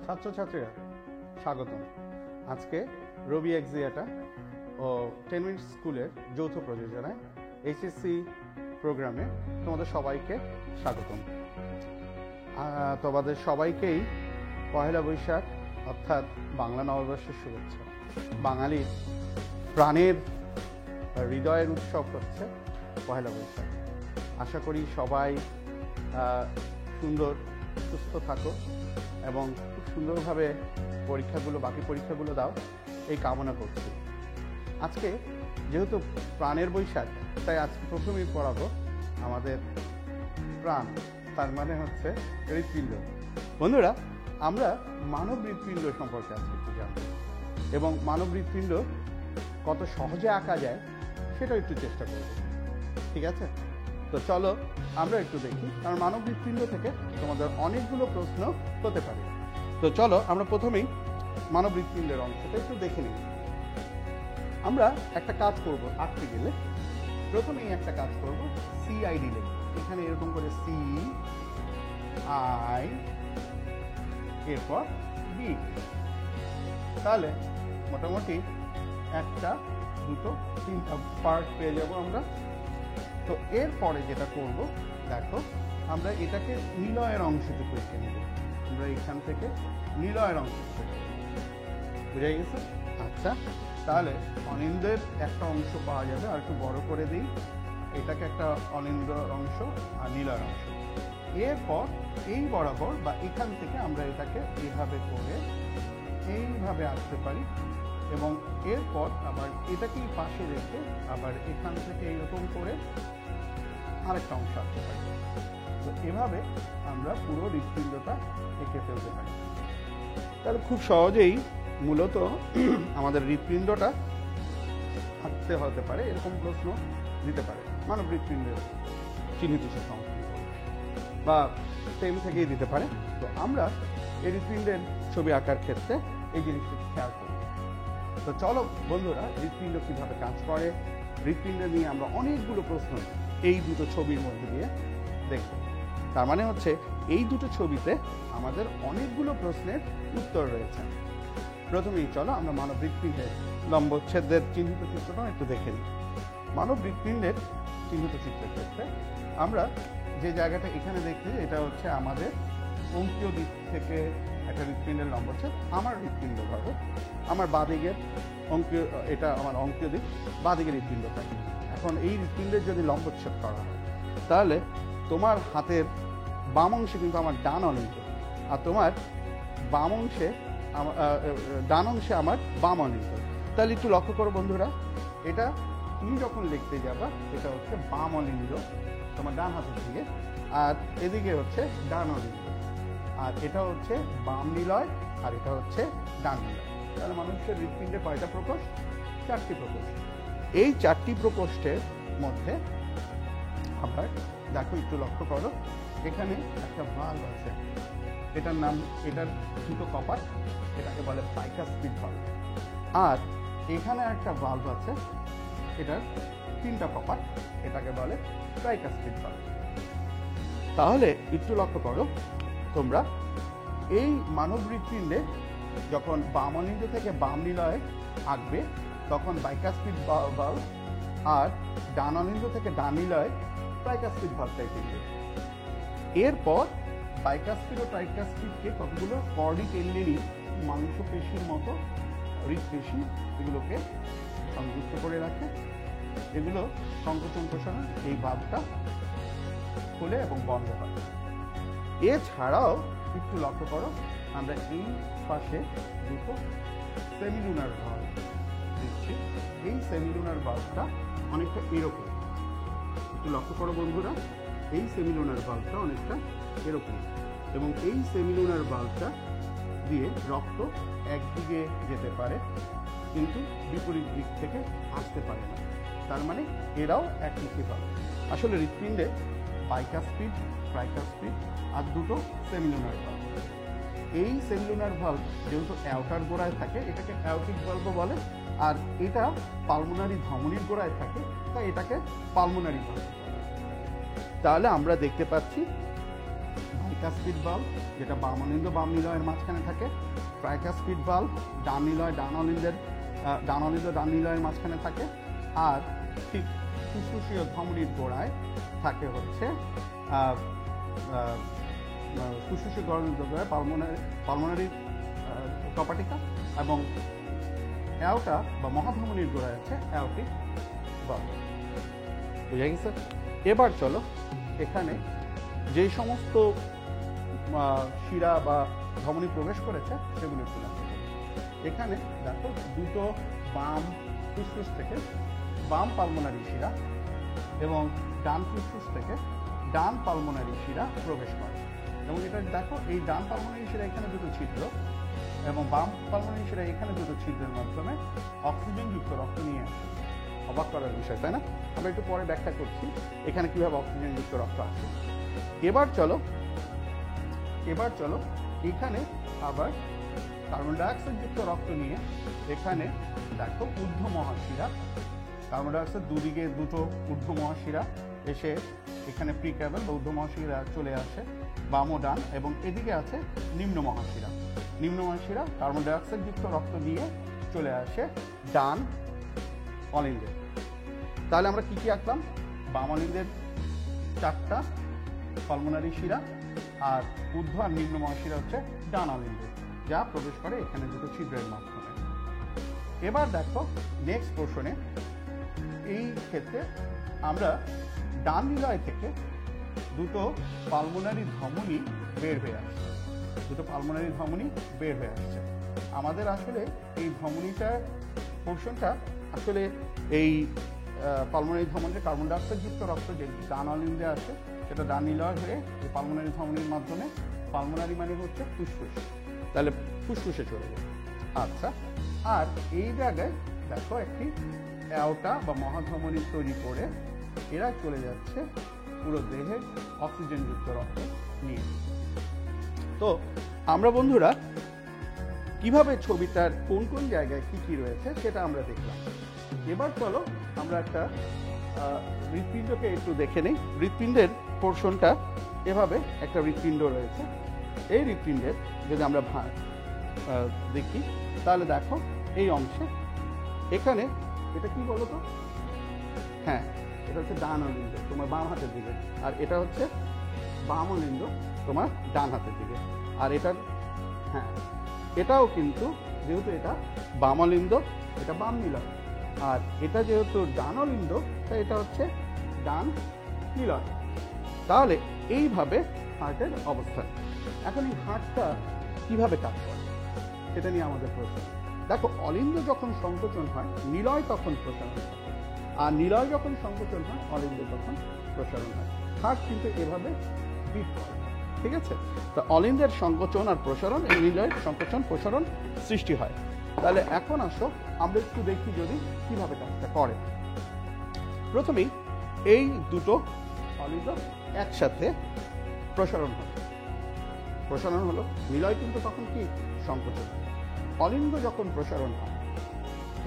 ছাত্রছাত্রীরা স্বাগতম। আজকে রবি এক্সিয়াটা ও 10 মিনিট স্কুলের যৌথ প্রযোজনায় এইচএসসি প্রোগ্রামে তোমাদের সবাইকে স্বাগতম। তোমাদের সবাইকেই পহেলা বৈশাখ অর্থাৎ বাংলা নববর্ষের শুভেচ্ছা। বাঙালির প্রাণের হৃদয়ের উৎসব হচ্ছে পহেলা বৈশাখ। আশা করি সবাই সুন্দর সুস্থ থাকো এবং খুব সুন্দরভাবে বাকি পরীক্ষাগুলো দাও, এই কামনা করছি। আজকে যেহেতু প্রাণের বৈশাখ, তাই আজকে প্রথমেই পড়াবো আমাদের প্রাণ, তার মানে হচ্ছে হৃৎপিণ্ড। বন্ধুরা, আমরা মানব হৃৎপিণ্ড সম্পর্কে আজকে একটু জানবো এবং মানব হৃৎপিণ্ড কত সহজে আঁকা যায় সেটাও একটু চেষ্টা করব, ঠিক আছে? তো চলো আমরা একটু দেখি, কারণ মানব হৃৎপিণ্ড থেকে তোমাদের অনেকগুলো প্রশ্ন হতে পারে। তো চলো আমরা প্রথমেই মানব হৃৎপিণ্ডের অংশটা একটু দেখে নিই। আমরা একটা কাজ করব, আঁকতে গেলে প্রথমেই একটা কাজ করব, সিআইডি লিখব। এখানে এরকম করে সি আই এরপর ডি, তাহলে মোটামুটি একটা দুটো তিনটা পার্ট পেয়ে যাব আমরা। তো এরপরে যেটা করব, দেখো আমরা এটাকে নিলয়ের অংশটুকু এঁকে নেব। আমরা এখান থেকে নিলয়ের অংশটুকু বুঝে গেছে? আচ্ছা, তাহলে অনিন্দের একটা অংশ পাওয়া যাবে, আর একটু বড় করে দিই। এটাকে একটা অনিন্দ অংশ আর নিলয়ের অংশ। এরপর এই বরাবর বা এখান থেকে আমরা এটাকে এইভাবে করে এইভাবে আঁকতে পারি এবং এরপর আবার এটাকেই পাশে রেখে আবার এখান থেকে এইরকম করে আরেকটা অংশ আঁকতে পারি। তো এভাবে আমরা পুরো হৃৎপিণ্ডটা এঁকে ফেলতে পারি। তাহলে খুব সহজেই মূলত আমাদের হৃৎপিণ্ডটা আঁকতে হতে পারে, এরকম প্রশ্ন দিতে পারে। মানব হৃৎপিণ্ডের চিহ্নিত বা সেম থেকেই দিতে পারে। তো আমরা এই হৃৎপিণ্ডের ছবি আঁকার ক্ষেত্রে এই জিনিসটা খেয়াল করি। তো চলো বন্ধুরা, হৃৎপিণ্ড কিভাবে কাজ করে, হৃৎপিণ্ড নিয়ে আমরা অনেকগুলো প্রশ্ন এই দুটো ছবির মধ্যে দিয়ে দেখব। তার মানে হচ্ছে এই দুটো ছবিতে আমাদের অনেকগুলো প্রশ্নের উত্তর রয়েছে। প্রথমেই চলো আমরা মানব হৃৎপিণ্ডের লম্বচ্ছেদের চিহ্নিত চিত্রটা একটু দেখে নিই। মানব হৃৎপিণ্ডের চিহ্নিত চিত্রের ক্ষেত্রে আমরা যে জায়গাটা এখানে দেখছি, এটা হচ্ছে আমাদের অঙ্কীয় দিক থেকে একটা হৃৎপিণ্ডের লম্বচ্ছেদ। আমার হৃৎপিণ্ড ভাবে আমার বাঁদিকের অঙ্কীয়, এটা আমার অঙ্কীয় দিক, বাঁদিকের হৃৎপিণ্ডটা। এখন এই হৃৎপিণ্ডের যদি লম্বচ্ছেদ করা হয়, তাহলে তোমার হাতের বাম অংশে কিন্তু আমার ডান অনিন্দ, আর তোমার বাম অংশে ডান অংশে আমার বাম অনিন্দ। তাহলে একটু লক্ষ্য করো বন্ধুরা, এটা তুমি যখন লিখতে যাবা, এটা হচ্ছে বাম অনিন্দ তোমার ডান হাতের দিকে, আর এদিকে হচ্ছে ডান অনিন্দ, আর এটা হচ্ছে বাম নিলয়, আর এটা হচ্ছে ডান নিলয়। তাহলে মানুষের হৃৎপিণ্ডে কয়টা প্রকোষ্ঠ? 4টি প্রকোষ্ঠ। এই 4টি প্রকোষ্ঠের মধ্যে আবার দেখো, একটু লক্ষ্য করো, এখানে একটা ভালভ আছে, এটার নাম, এটার দুটো কপাট, এটাকে বলে বাইকাস্পিড ভালভ। আর এখানে একটা ভালভ আছে, এটার 3টা কপাট, এটাকে বলে ট্রাইকাস্পিড ভালভ। তাহলে একটু লক্ষ্য করো তোমরা, এই মানব হৃৎপিণ্ডে যখন বাম অনিন্দ থেকে বাম নিলয়ে আঁকবে, তখন বাইকাস্পিড ভালভ, আর ডান অনিন্দ থেকে ডান নিলয়ে ট্রাইকাস্পিড ভালভটাই কিনবে। এরপর বাইকাস্পিড ও ট্রাইকাস্পিডকে কতগুলো কর্ডি টেন্ডেনি মাংসপেশির মতো হৃৎপেশি এগুলোকে সংযুক্ত করে রাখে। এগুলো সংকোচন প্রসারণ এই ভালভটা খোলে এবং বন্ধ হয়। এছাড়াও একটু লক্ষ্য করো, আমরা এই পাশে দুটো সেমিলুনার ভালভ দিচ্ছি। এই সেমিলুনার ভালভটা অনেকটা এরকম, একটু লক্ষ্য করো বন্ধুরা, এই সেমিলুনার ভালভটা অনেকটা এরকম, এবং এই সেমিলুনার ভালভটা দিয়ে রক্ত একদিকে যেতে পারে কিন্তু বিপরীত দিক থেকে আসতে পারে না। তার মানে এরাও একমুখী ভালভ। আসলে হৃৎপিণ্ডে বাইকাস্পিড, ট্রাইকাস্পিড আর দুটো সেমিলুনার ভালভ। এই সেমিলুনার ভালভ যেহেতু অ্যাওর্টার গোড়ায় থাকে, এটাকে অ্যাওর্টিক ভালভ বলে, আর এটা পালমোনারি ধমনির গোড়ায় থাকে, তাই এটাকে পালমোনারি ভালভ বলে। তাহলে আমরা দেখতে পাচ্ছি ট্রাইকাসপিড বাল্ব, যেটা বাম অলিন্দ বাম নিলয়ের মাঝখানে থাকে। ট্রাইকাসপিড বাল্ব ডান নিলয় ডান অলিন্দ ডান নিলয়ের মাঝখানে থাকে। আর ঠিক ফুসফুসীয় ধমনির গোড়ায় থাকে হচ্ছে ফুসফুসীয় গোড়ায় পালমোনারি কপাটিকা, এবং অ্যাওটা বা মহাধমনির গোড়ায় আছে অ্যাওটিক বাল্ব। বুঝা গেছে? এবার চলো এখানে যেই সমস্ত শিরা বা ধমনী প্রবেশ করেছে সেগুলি তুলনা করব। এখানে দেখো দুটো বাম ফুসফুস থেকে বাম পালমোনারি শিরা এবং ডান ফুসফুস থেকে ডান পালমোনারি শিরা প্রবেশ করে। এবং এটা দেখো এই ডান পালমোনারি শিরা এখানে দুটো ছিদ্র এবং বাম পালমোনারি শিরা এখানে দুটো ছিদ্রের মাধ্যমে অক্সিজেনযুক্ত রক্ত নিয়ে আসে। অবাক করার বিষয়, তাই না? আমরা একটু পরে ব্যাখ্যা করছি এখানে কিভাবে অক্সিজেনযুক্ত রক্ত আসে। এবার চলো এখানে আবার কার্বন ডাইঅক্সাইড যুক্ত রক্ত নিয়ে এখানে দেখো ঊর্ধ্ব মহাশিরা, কার্বন ডাইঅক্সাইড দুদিকে দুটো ঊর্ধ্ব মহাশিরা এসে এখানে প্রিক্যাবল বা ঊর্ধ্ব মহাশিরা চলে আসে বাম ও ডান, এবং এদিকে আছে নিম্ন মহাশিরা। নিম্ন মহাশিরা কার্বন ডাইঅক্সাইড যুক্ত রক্ত দিয়ে চলে আসে ডান অলিন্দে। তাহলে আমরা কি কি আঁকলাম? বাম অলিন্দের 4টা পালমোনারি শিরা আর ঊর্ধ্ব আর নিম্ন মহাশিরা হচ্ছে ডান অলিন্দে, যা প্রবেশ করে এখানে দুটো ছিদ্রের মাধ্যমে। এবার দেখো নেক্সট পোর্শনে এই ক্ষেত্রে আমরা ডান নিলয় থেকে দুটো পালমোনারি ধমনী বের হয়ে আসছে। আমাদের আসলে এই ধমনীটার পোর্শনটা আসলে এই পালমোনারি ধমনীতে কার্বন ডাইঅক্সাইড যুক্ত রক্ত যে ডান অলিন্দে আসে সেটা ডান নিলয় হয়ে এই পালমোনারি ধমনীর মাধ্যমে, পালমোনারি মানে হচ্ছে ফুসফুস, তাহলে ফুসফুসে চলে যায়। আচ্ছা, আর এই জায়গায় দেখো একটি অ্যাওটা বা মহাধমনী তৈরি করে এরা চলে যাচ্ছে পুরো দেহে অক্সিজেনযুক্ত রক্ত নিয়ে। তো আমরা বন্ধুরা কিভাবে ছবিটার কোন কোন জায়গায় কি কি রয়েছে সেটা আমরা দেখলাম। এবার চলো আমরা একটা হৃৎপিণ্ডকে একটু দেখে নিই। হৃৎপিণ্ডের পোর্শনটা এভাবে একটা হৃৎপিণ্ড রয়েছে। এই হৃৎপিণ্ডের যদি আমরা দেখি তাহলে দেখো এই অংশে এখানে এটা কি বলতো? হ্যাঁ, এটা হচ্ছে ডান অলিন্দ তোমার বাম হাতের দিকে, আর এটা হচ্ছে বাম অলিন্দ তোমার ডান হাতের দিকে। আর এটার এটাও কিন্তু যেহেতু এটা বাম অলিন্দ এটা বাম নিলয়, আর এটা যেহেতু ডান অলিন্দ তাই এটা হচ্ছে ডান নিলয়। তাহলে এইভাবে হার্টের অবস্থান। এখন এই হার্টটা কিভাবে কাজ করে সেটা নিয়ে আমাদের প্রশ্ন। দেখো অলিন্দ যখন সংকোচন হয় নিলয় তখন প্রসারণ হয়, আর নিলয় যখন সংকোচন হয় অলিন্দ তখন প্রসারণ হয়। হার্ট কিন্তু এভাবে বিট করে, ঠিক আছে? তো অলিন্দের সংকোচন আর প্রসারণ, এই নিলয়ের সংকোচন প্রসারণ সৃষ্টি হয়। তাহলে এখন আসো আমরা একটু দেখি যদি কিভাবে কাজটা করে। প্রথমেই এই দুটো অলিন্দ একসাথে প্রসারণ হলো। নিলয় কিন্তু তখন কি সংকোচন। অলিন্দ যখন প্রসারণ হয়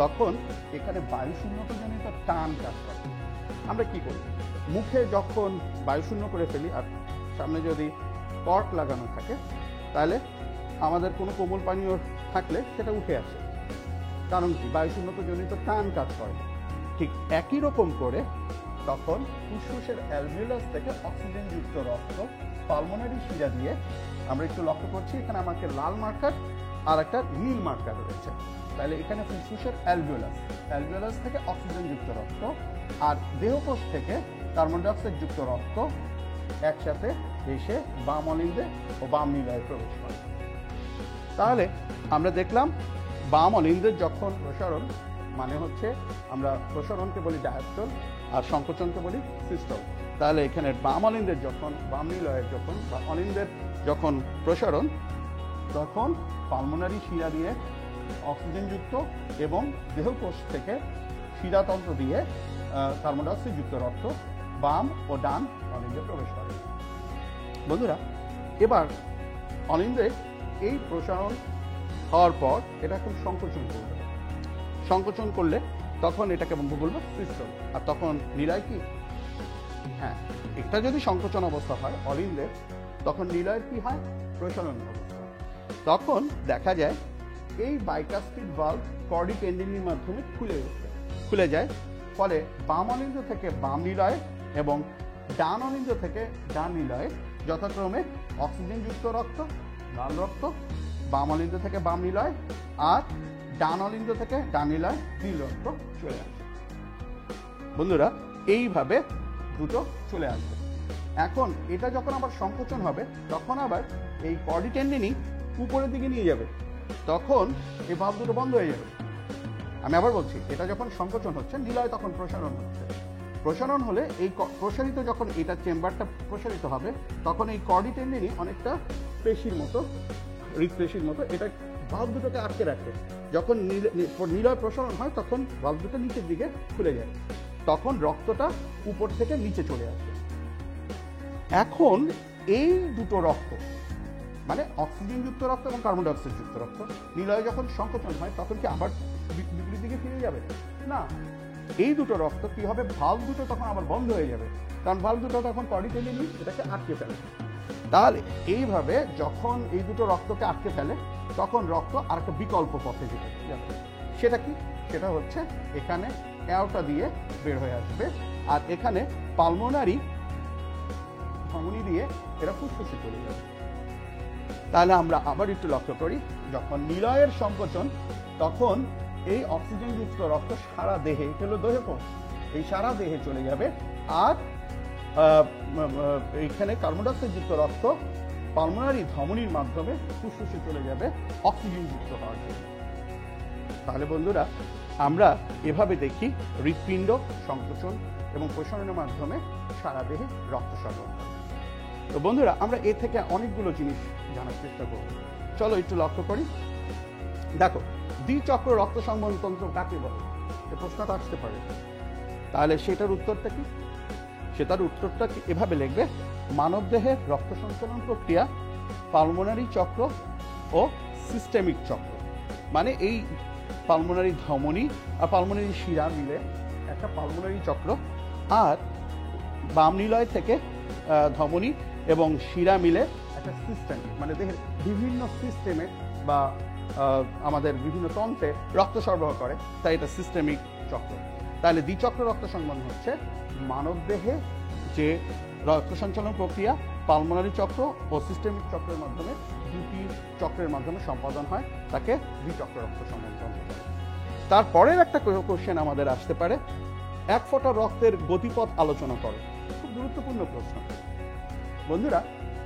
তখন এখানে বায়ুশূন্যতাজনিত টান কাজ করে। আমরা কি করি? মুখে যখন বায়ুশূন্য করে ফেলি আর সামনে যদি কর্ক লাগানো থাকে তাহলে আমাদের কোনো কোমল পানীয় থাকলে সেটা উঠে আসে, কারণ কি? বায়ুশূন্যতাজনিত টান কাজ করে। ঠিক একই রকম করে তখন ফুসফুসের অ্যালভিওলাস থেকে অক্সিজেনযুক্ত রক্ত পালমোনারি শিরা দিয়ে, আমরা একটু লক্ষ্য করছি এখানে আমাকে লাল মার্কার আর একটা নীল মার্কার রয়েছে, তাহলে এখানে ফুসফুসের অ্যালভিওলাস থেকে অক্সিজেনযুক্ত রক্ত আর দেহকোষ থেকে কার্বন ডাইঅক্সাইড যুক্ত রক্ত একসাথে এসে বাম অলিন্দে ও বাম নিলয়ে প্রবেশ করে। তাহলে আমরা দেখলাম বাম অলিন্দের যখন প্রসারণ মানে হচ্ছে আমরা প্রসারণকে বলি ডায়াস্টল আর সংকোচনকে বলি সিস্টল। তাহলে এখানে বাম অলিন্দের যখন বাম নিলয়ের যখন বা অলিন্দের যখন প্রসারণ তখন পালমোনারি শিরা দিয়ে অক্সিজেনযুক্ত এবং দেহকোষ থেকে শিরাতন্ত্র দিয়ে কার্বন ডাইঅক্সাইড যুক্ত রক্ত বাম ও ডান অলিন্দে প্রবেশ করে। বন্ধুরা এবার অলিন্দে এই প্রসারণ হওয়ার পর এটা এখন সংকোচন করলে তখন এটাকে বলবো সিস্টল। আর তখন নিলয় কি? হ্যাঁ, এটা যদি সংকোচন অবস্থা হয় অলিন্দের তখন নিলয়ের কি হয়, প্রসারণ অবস্থা। তখন দেখা যায় এই বাইকাস্পিড ভালভ কর্ডি টেন্ডিনির মাধ্যমে খুলে যায়, ফলে বাম অলিন্দ থেকে বাম নিলয়ে এবং ডান অলিন্দ থেকে ডান নিলয়ে যথাক্রমে অক্সিজেনযুক্ত রক্ত, লাল রক্ত, বাম অলিন্দ থেকে বাম নিলয় আর ডান অলিন্দ থেকে ডান নিলয় নীল রক্ত চলে আসে। বন্ধুরা, এইভাবে দুটো চলে আসবে। এখন এটা যখন আবার সংকোচন হবে তখন আবার এই কর্ডি টেন্ডিনি উপরের দিকে নিয়ে যাবে, তখন এই ভালভ দুটো বন্ধ হয়ে যাবে। আমি আবার বলছি, এটা যখন সংকোচন হচ্ছে নিলয় তখন প্রসারণ হচ্ছে। প্রসারণ হলে এই প্রসারিত, যখন এটা চেম্বারটা প্রসারিত হবে তখন এই কর্ডি টেন্ডিনি অনেকটা পেশির মতো, হৃদপেশির মতো, এটা ভালভ দুটোকে আটকে রাখে। যখন নিলয় প্রসারণ হয় তখন ভালভ দুটো নিচের দিকে খুলে যায়, তখন রক্তটা উপর থেকে নিচে চলে আসে। এখন এই দুটো রক্ত, মানে অক্সিজেনযুক্ত রক্ত এবং কার্বন ডাই অক্সাইড যুক্ত রক্ত, নিলয় যখন সংকোচন হয় তখন কি আবার বিপরীত দিকে ফিরে যাবে না। এই দুটো রক্ত কি হবে, ভালভ দুটো তখন আবার বন্ধ হয়ে যাবে, কারণ ভালভ দুটো তখন কর্ডি টেন্ডিনি এটাকে আটকে ফেলে। তাহলে এইভাবে যখন এই দুটো রক্তকে আটকে ফেলে তখন রক্ত আর একটা বিকল্প পথে যাবে। সেটা কি, সেটা হচ্ছে এখানে অ্যাওর্টা দিয়ে বের হয়ে আসবে, আর এখানে পালমোনারি ধমনী দিয়ে এরা ফুসফুসে চলে যাবে। তাহলে আমরা আবার একটু লক্ষ্য করি, যখন নিলয়ের সংকোচন তখন এই অক্সিজেনযুক্ত রক্ত সারা দেহে, এটা হলো দেহকোষ, এই সারা দেহে চলে যাবে, আর এইখানে কার্বন ডাই অক্সাইড যুক্ত রক্ত পালমোনারি ধমনীর মাধ্যমে ফুসফুসে চলে যাবে অক্সিজেনযুক্ত হওয়ার জন্য। তাহলে বন্ধুরা, আমরা এভাবে দেখি হৃৎপিণ্ড সংকোচন এবং প্রসারণের মাধ্যমে সারা দেহে রক্ত সরবরাহ। তো বন্ধুরা, আমরা এ থেকে অনেকগুলো জিনিস জানার চেষ্টা করব। চলো একটু লক্ষ্য করি। দেখো, দ্বিচক্র রক্ত সংবহন তন্ত্র কাকে বলে, এ প্রশ্নটা আসতে পারে। তাহলে সেটার উত্তরটা কি? সেটার উত্তরটা এভাবে লিখবে, মানবদেহের রক্ত সঞ্চালন প্রক্রিয়া পালমোনারি চক্র ও সিস্টেমিক চক্র। মানে এই পালমোনারি ধমনী আর পালমোনারি শিরা মিলে একটা পালমোনারি চক্র, আর বাম নিলয় থেকে ধমনী এবং শিরা মিলে একটা সিস্টেম, মানে দেহের বিভিন্ন সিস্টেমে বা আমাদের বিভিন্ন তন্ত্রে রক্ত সরবরাহ করে, তাই এটা সিস্টেমিক চক্র। তাহলে দ্বিচক্র রক্ত সংবহন হচ্ছে মানবদেহে যে রক্ত সঞ্চালন প্রক্রিয়া পালমোনারি চক্র ও সিস্টেমিক চক্রের মাধ্যমে, দুটি চক্রের মাধ্যমে সম্পাদন হয়, তাকে দ্বিচক্র রক্ত সংবহন তন্ত্র বলে। তারপরের একটা কোশ্চেন আমাদের আসতে পারে, এক ফোঁটা রক্তের গতিপথ আলোচনা করো। খুব গুরুত্বপূর্ণ প্রশ্ন বন্ধুরা,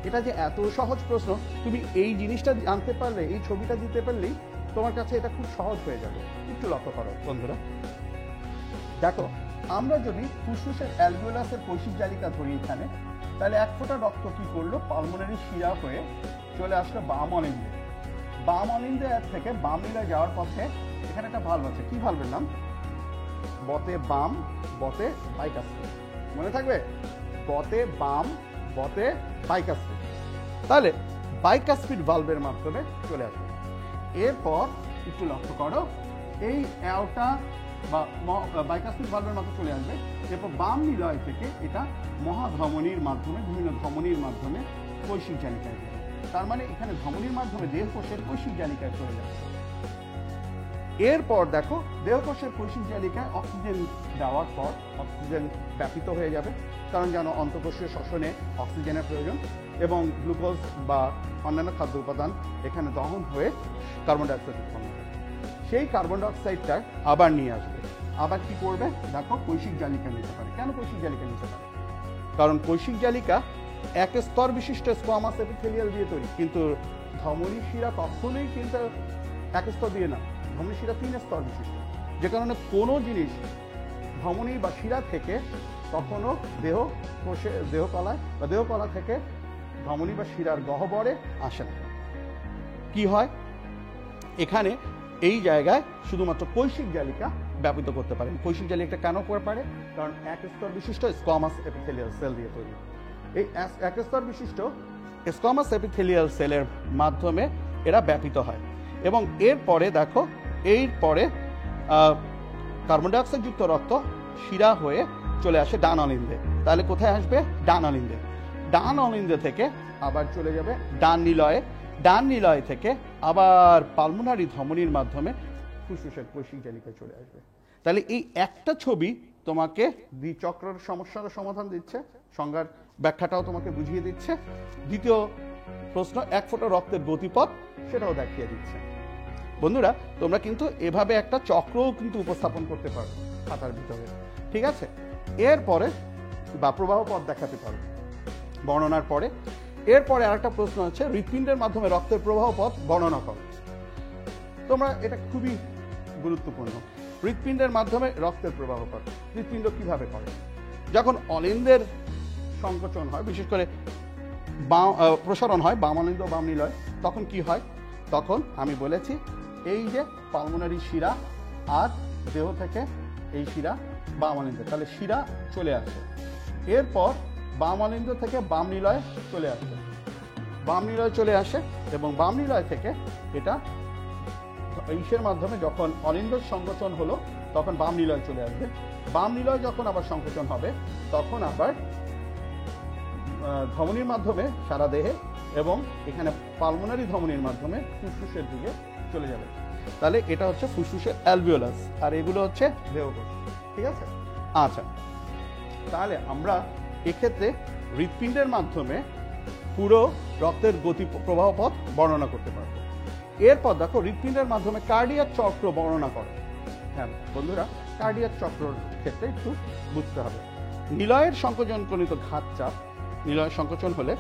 এটা যে এত সহজ প্রশ্ন, তুমি এই জিনিসটা জানতে পারলে, এই ছবিটা দিতে পারলেই তোমার কাছে এটা খুব সহজ হয়ে যাবে। একটু লক্ষ্য করো বন্ধুরা, দেখো, আমরা যদি ফুসফুসের অ্যালভিওলাসের কৈশিক জালিকা ধরি এখানে, তাহলে এক ফোঁটা রক্ত কি করলো, পালমোনারি শিরা হয়ে চলে আসলো বাম অলিন্দে। বাম অলিন্দে থেকে বাম নিলয়ে যাওয়ার পথে এখানে একটা ভালভ আছে, কি ভালভের নাম? বতে বাম, বতে বাইকাস্পিড। মনে থাকবে, বতে বাম, বতে বাইকাস্পিড। তাহলে বাইকাস্পিড ভালভের মাধ্যমে চলে আসবে। এরপর একটু লক্ষ্য করো, এই অ্যাওর্টা বা বাইকাস্পিড ভালভের মাধ্যমে চলে আসবে। এরপর বাম নিলয় থেকে এটা মহাধমনীর মাধ্যমে, বিভিন্ন ধমনীর মাধ্যমে কৈশিক জালিকায় যাবে। তার মানে এখানে ধমনীর মাধ্যমে দেহকোষের কৈশিক জালিকায় চলে যাচ্ছে। এরপর দেখো, দেহকোষের কৈশিক জালিকায় অক্সিজেন দেওয়ার পর অক্সিজেন ব্যাপিত হয়ে যাবে, কারণ জানো অন্তঃকোষীয় শ্বসনে অক্সিজেনের প্রয়োজন, এবং গ্লুকোজ বা অন্যান্য খাদ্য উপাদান এখানে দহন হয়ে কার্বন ডাই অক্সাইড উৎপন্ন হয়। সেই কার্বন ডাই অক্সাইডটা আবার নিয়ে আসবে। আবার কি করবে, দেখো, কৈশিক জালিকা নিতে পারে। কেন কৈশিক জালিকা নিতে পারে? কারণ কৈশিক জালিকা এক স্তর বিশিষ্ট স্কোয়ামাস এপিথেলিয়াল দিয়ে তৈরি, কিন্তু ধমনী শিরা কখনোই কিন্তু এক স্তর দিয়ে না, ধমনী শিরা 3 স্তর বিশিষ্ট, যে কারণে কোনো জিনিস ধমনী বা শিরা থেকে কখনো দেহকলায় বা দেহকলা থেকে ধমনী বা শিরার গহ্বরে আসে না। কি হয়, এখানে এই জায়গায় শুধুমাত্র কৈশিক জালিকা ব্যাপিত করতে পারে। কৈশিক জালিকা কেন করে পারে? কারণ এক স্তর বিশিষ্ট স্কোয়ামাস এপিথেলিয়াল সেল দিয়ে তৈরি। এই এক স্তর বিশিষ্ট স্কোয়ামাস এপিথেলিয়াল সেলের মাধ্যমে এরা ব্যাপিত হয়। এবং এরপরে দেখো, এরপরে কার্বন ডাই অক্সাইড যুক্ত রক্ত শিরা হয়ে চলে আসে ডান অলিন্দে। তাহলে কোথায় আসবে? ডান অলিন্দে। ডান অলিন্দে থেকে আবার চলে যাবে ডান নিলয়ে, ডান নিলয় থেকে আবার পালমোনারি ধমনীর মাধ্যমে ফুসফুসের কৈশিক জালিকায় চলে আসবে। তাহলে এই একটা ছবি তোমাকে দ্বিচক্রের সমস্যার সমাধান দিচ্ছে, সংজ্ঞার ব্যাখ্যাটাও তোমাকে বুঝিয়ে দিচ্ছে। দ্বিতীয় প্রশ্ন, এক ফোঁটা রক্তের গতিপথ, সেটাও দেখিয়ে দিচ্ছে। বন্ধুরা, তোমরা কিন্তু এভাবে একটা চক্রও কিন্তু উপস্থাপন করতে পারো খাতার ভিতরে, ঠিক আছে? এরপরে বা প্রবাহ পথ দেখাতে পারো বর্ণনার পরে। এরপরে আরেকটা প্রশ্ন হচ্ছে, হৃৎপিণ্ডের মাধ্যমে রক্তের প্রবাহ পথ বর্ণনা করো। তোমরা এটা খুবই গুরুত্বপূর্ণ। হৃৎপিণ্ডের মাধ্যমে রক্তের প্রবাহ পথ হৃৎপিণ্ড কিভাবে করে? যখন অলিন্দের সংকোচন হয়, বিশেষ করে প্রসারণ হয় বাম অলিন্দ বাম নিলয়, তখন কি হয়? তখন আমি বলেছি এই যে পালমোনারি শিরা আর দেহ থেকে এই শিরা বাম অলিন্দ, তাহলে শিরা চলে আসে। এরপর বাম অলিন্দ থেকে বাম নিলয় চলে আসে, বাম নিলয় চলে আসে এবং বাম নিলয় থেকে এটা ইসের মাধ্যমে যখন অলিন্দের সংকোচন হলো তখন বাম নিলয় চলে আসবে। বাম নিলয় যখন আবার সংকোচন হবে তখন আবার ধমনীর মাধ্যমে সারা দেহে এবং এখানে পালমোনারি ধমনীর মাধ্যমে ফুসফুসের দিকে চলে যাবে। তাহলে এটা হচ্ছে ফুসফুসের অ্যালভিওলাস, আর এগুলো হচ্ছে দেহকোষ, ঠিক আছে? আচ্ছা, তাহলে আমরা এক্ষেত্রে হৃৎপিণ্ডের মাধ্যমে পুরো রক্তের গতি প্রবাহ পথ বর্ণনা করতে পারবো। এরপর দেখো, হৃৎপিণ্ডের মাধ্যমে কার্ডিয়াক চক্র বর্ণনা করো। হ্যাঁ বন্ধুরা, কার্ডিয়াক চক্রর ক্ষেত্রে একটু বুঝতে হবে। নিলয়ের সংকোচনজনিত ঘাতচাপ, নিলয়ের সংকোচন হলে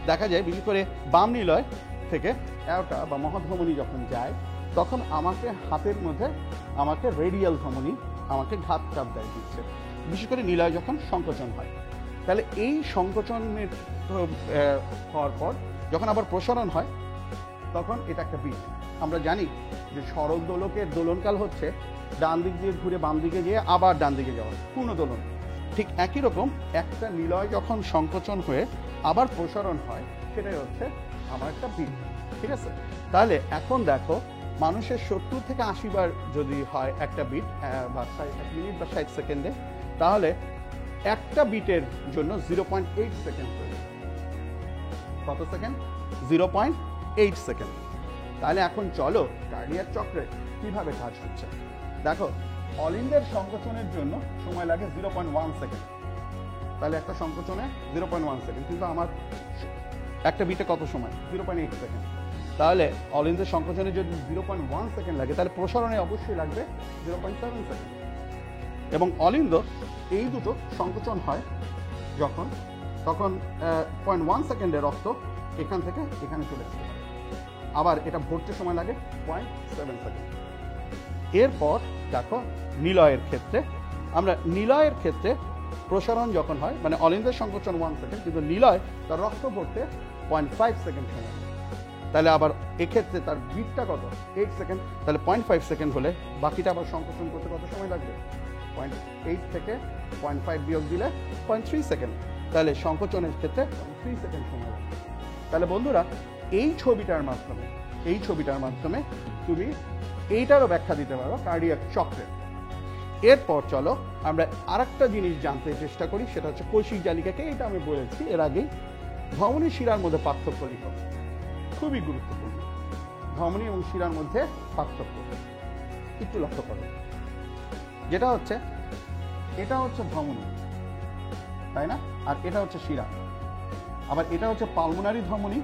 দেখা যায় বিশেষ করে বাম নিলয় থেকে অ্যাওর্টা বা মহাধমনী যখন যায় তখন আমাকে হাতের মধ্যে আমাকে রেডিয়াল ধমনী আমাকে ঘাতচাপ দেয় দিচ্ছে, বিশেষ করে নিলয় যখন সংকোচন হয়। তাহলে এই সংকোচনের হওয়ার পর যখন আবার প্রসারণ হয় তখন এটা একটা বিট। আমরা জানি যে সরল দোলকের দোলনকাল হচ্ছে ডান দিক দিয়ে ঘুরে বাম দিকে গিয়ে আবার ডান দিকে যাওয়া, পূর্ণ দোলন। ঠিক একই রকম একটা নিলয় যখন সংকোচন হয়ে আবার প্রসারণ হয় সেটাই হচ্ছে আমার একটা বিট, ঠিক আছে? তাহলে এখন দেখো, মানুষের 70 থেকে 80 বার যদি হয় একটা বিট বা 1 মিনিট বা 60 সেকেন্ডে, তাহলে একটা বিটের জন্য 0.8 সেকেন্ড প্রয়োজন। কত সেকেন্ড? 0.8 সেকেন্ড। তাহলে এখন চলো কার্ডিয়াক চক্রে কিভাবে কাজ হচ্ছে দেখো। অলিন্দের সংকোচনের জন্য সময় লাগে 0.1 সেকেন্ড। তাহলে একটা সংকোচনে 0.1 সেকেন্ড, কিন্তু আমার একটা বিটে কত সময়? 0.8 সেকেন্ড। তাহলে অলিন্দের সংকোচনে যদি 0.1 সেকেন্ড লাগে, তাহলে প্রসারণে অবশ্যই লাগবে 0.7 সেকেন্ড। এবং অলিন্দ এই দুটো সংকোচন হয় যখন, তখন 0.1 সেকেন্ডে রক্ত এখান থেকে এখানে চলে আসতে পারে। আবার এটা ভরতে সময় লাগে 0.7 সেকেন্ড। এরপর দেখো নিলয়ের ক্ষেত্রে, আমরা নিলয়ের ক্ষেত্রে প্রসারণ যখন হয় মানে অলিন্দের সংকোচন 1 সেকেন্ড, কিন্তু নিলয় তার রক্ত ভরতে 0.5 সেকেন্ড সময়। তাহলে আবার এক্ষেত্রে তার বিটটা কত? 8 সেকেন্ড। তাহলে 0.5 সেকেন্ড হলে বাকিটা আবার সংকোচন করতে কত সময় লাগবে? 0.8 থেকে 0.5 বিয়োগ দিলে 0.3 সেকেন্ড। তাহলে সংকোচনের ক্ষেত্রে 3 সেকেন্ড সময় লাগবে। তাহলে বন্ধুরা, এই ছবিটার মাধ্যমে তুমি এইটারও ব্যাখ্যা দিতে পারো কার্ডিয়াক চক্রের। এরপর চলো আমরা আরেকটা জিনিস জানতে চেষ্টা করি, সেটা হচ্ছে কৈশিক জালিকাকে। এটা আমি বলেছি এর আগেই। ধমনী শিরার মধ্যে পার্থক্য লিখো, খুবই গুরুত্বপূর্ণ। ধমনী এবং শিরার মধ্যে পার্থক্য একটু লক্ষ্য করো। যেটা হচ্ছে, এটা হচ্ছে ধমনী, তাই না? আর এটা হচ্ছে শিরা। আবার এটা হচ্ছে পালমোনারি ধমনী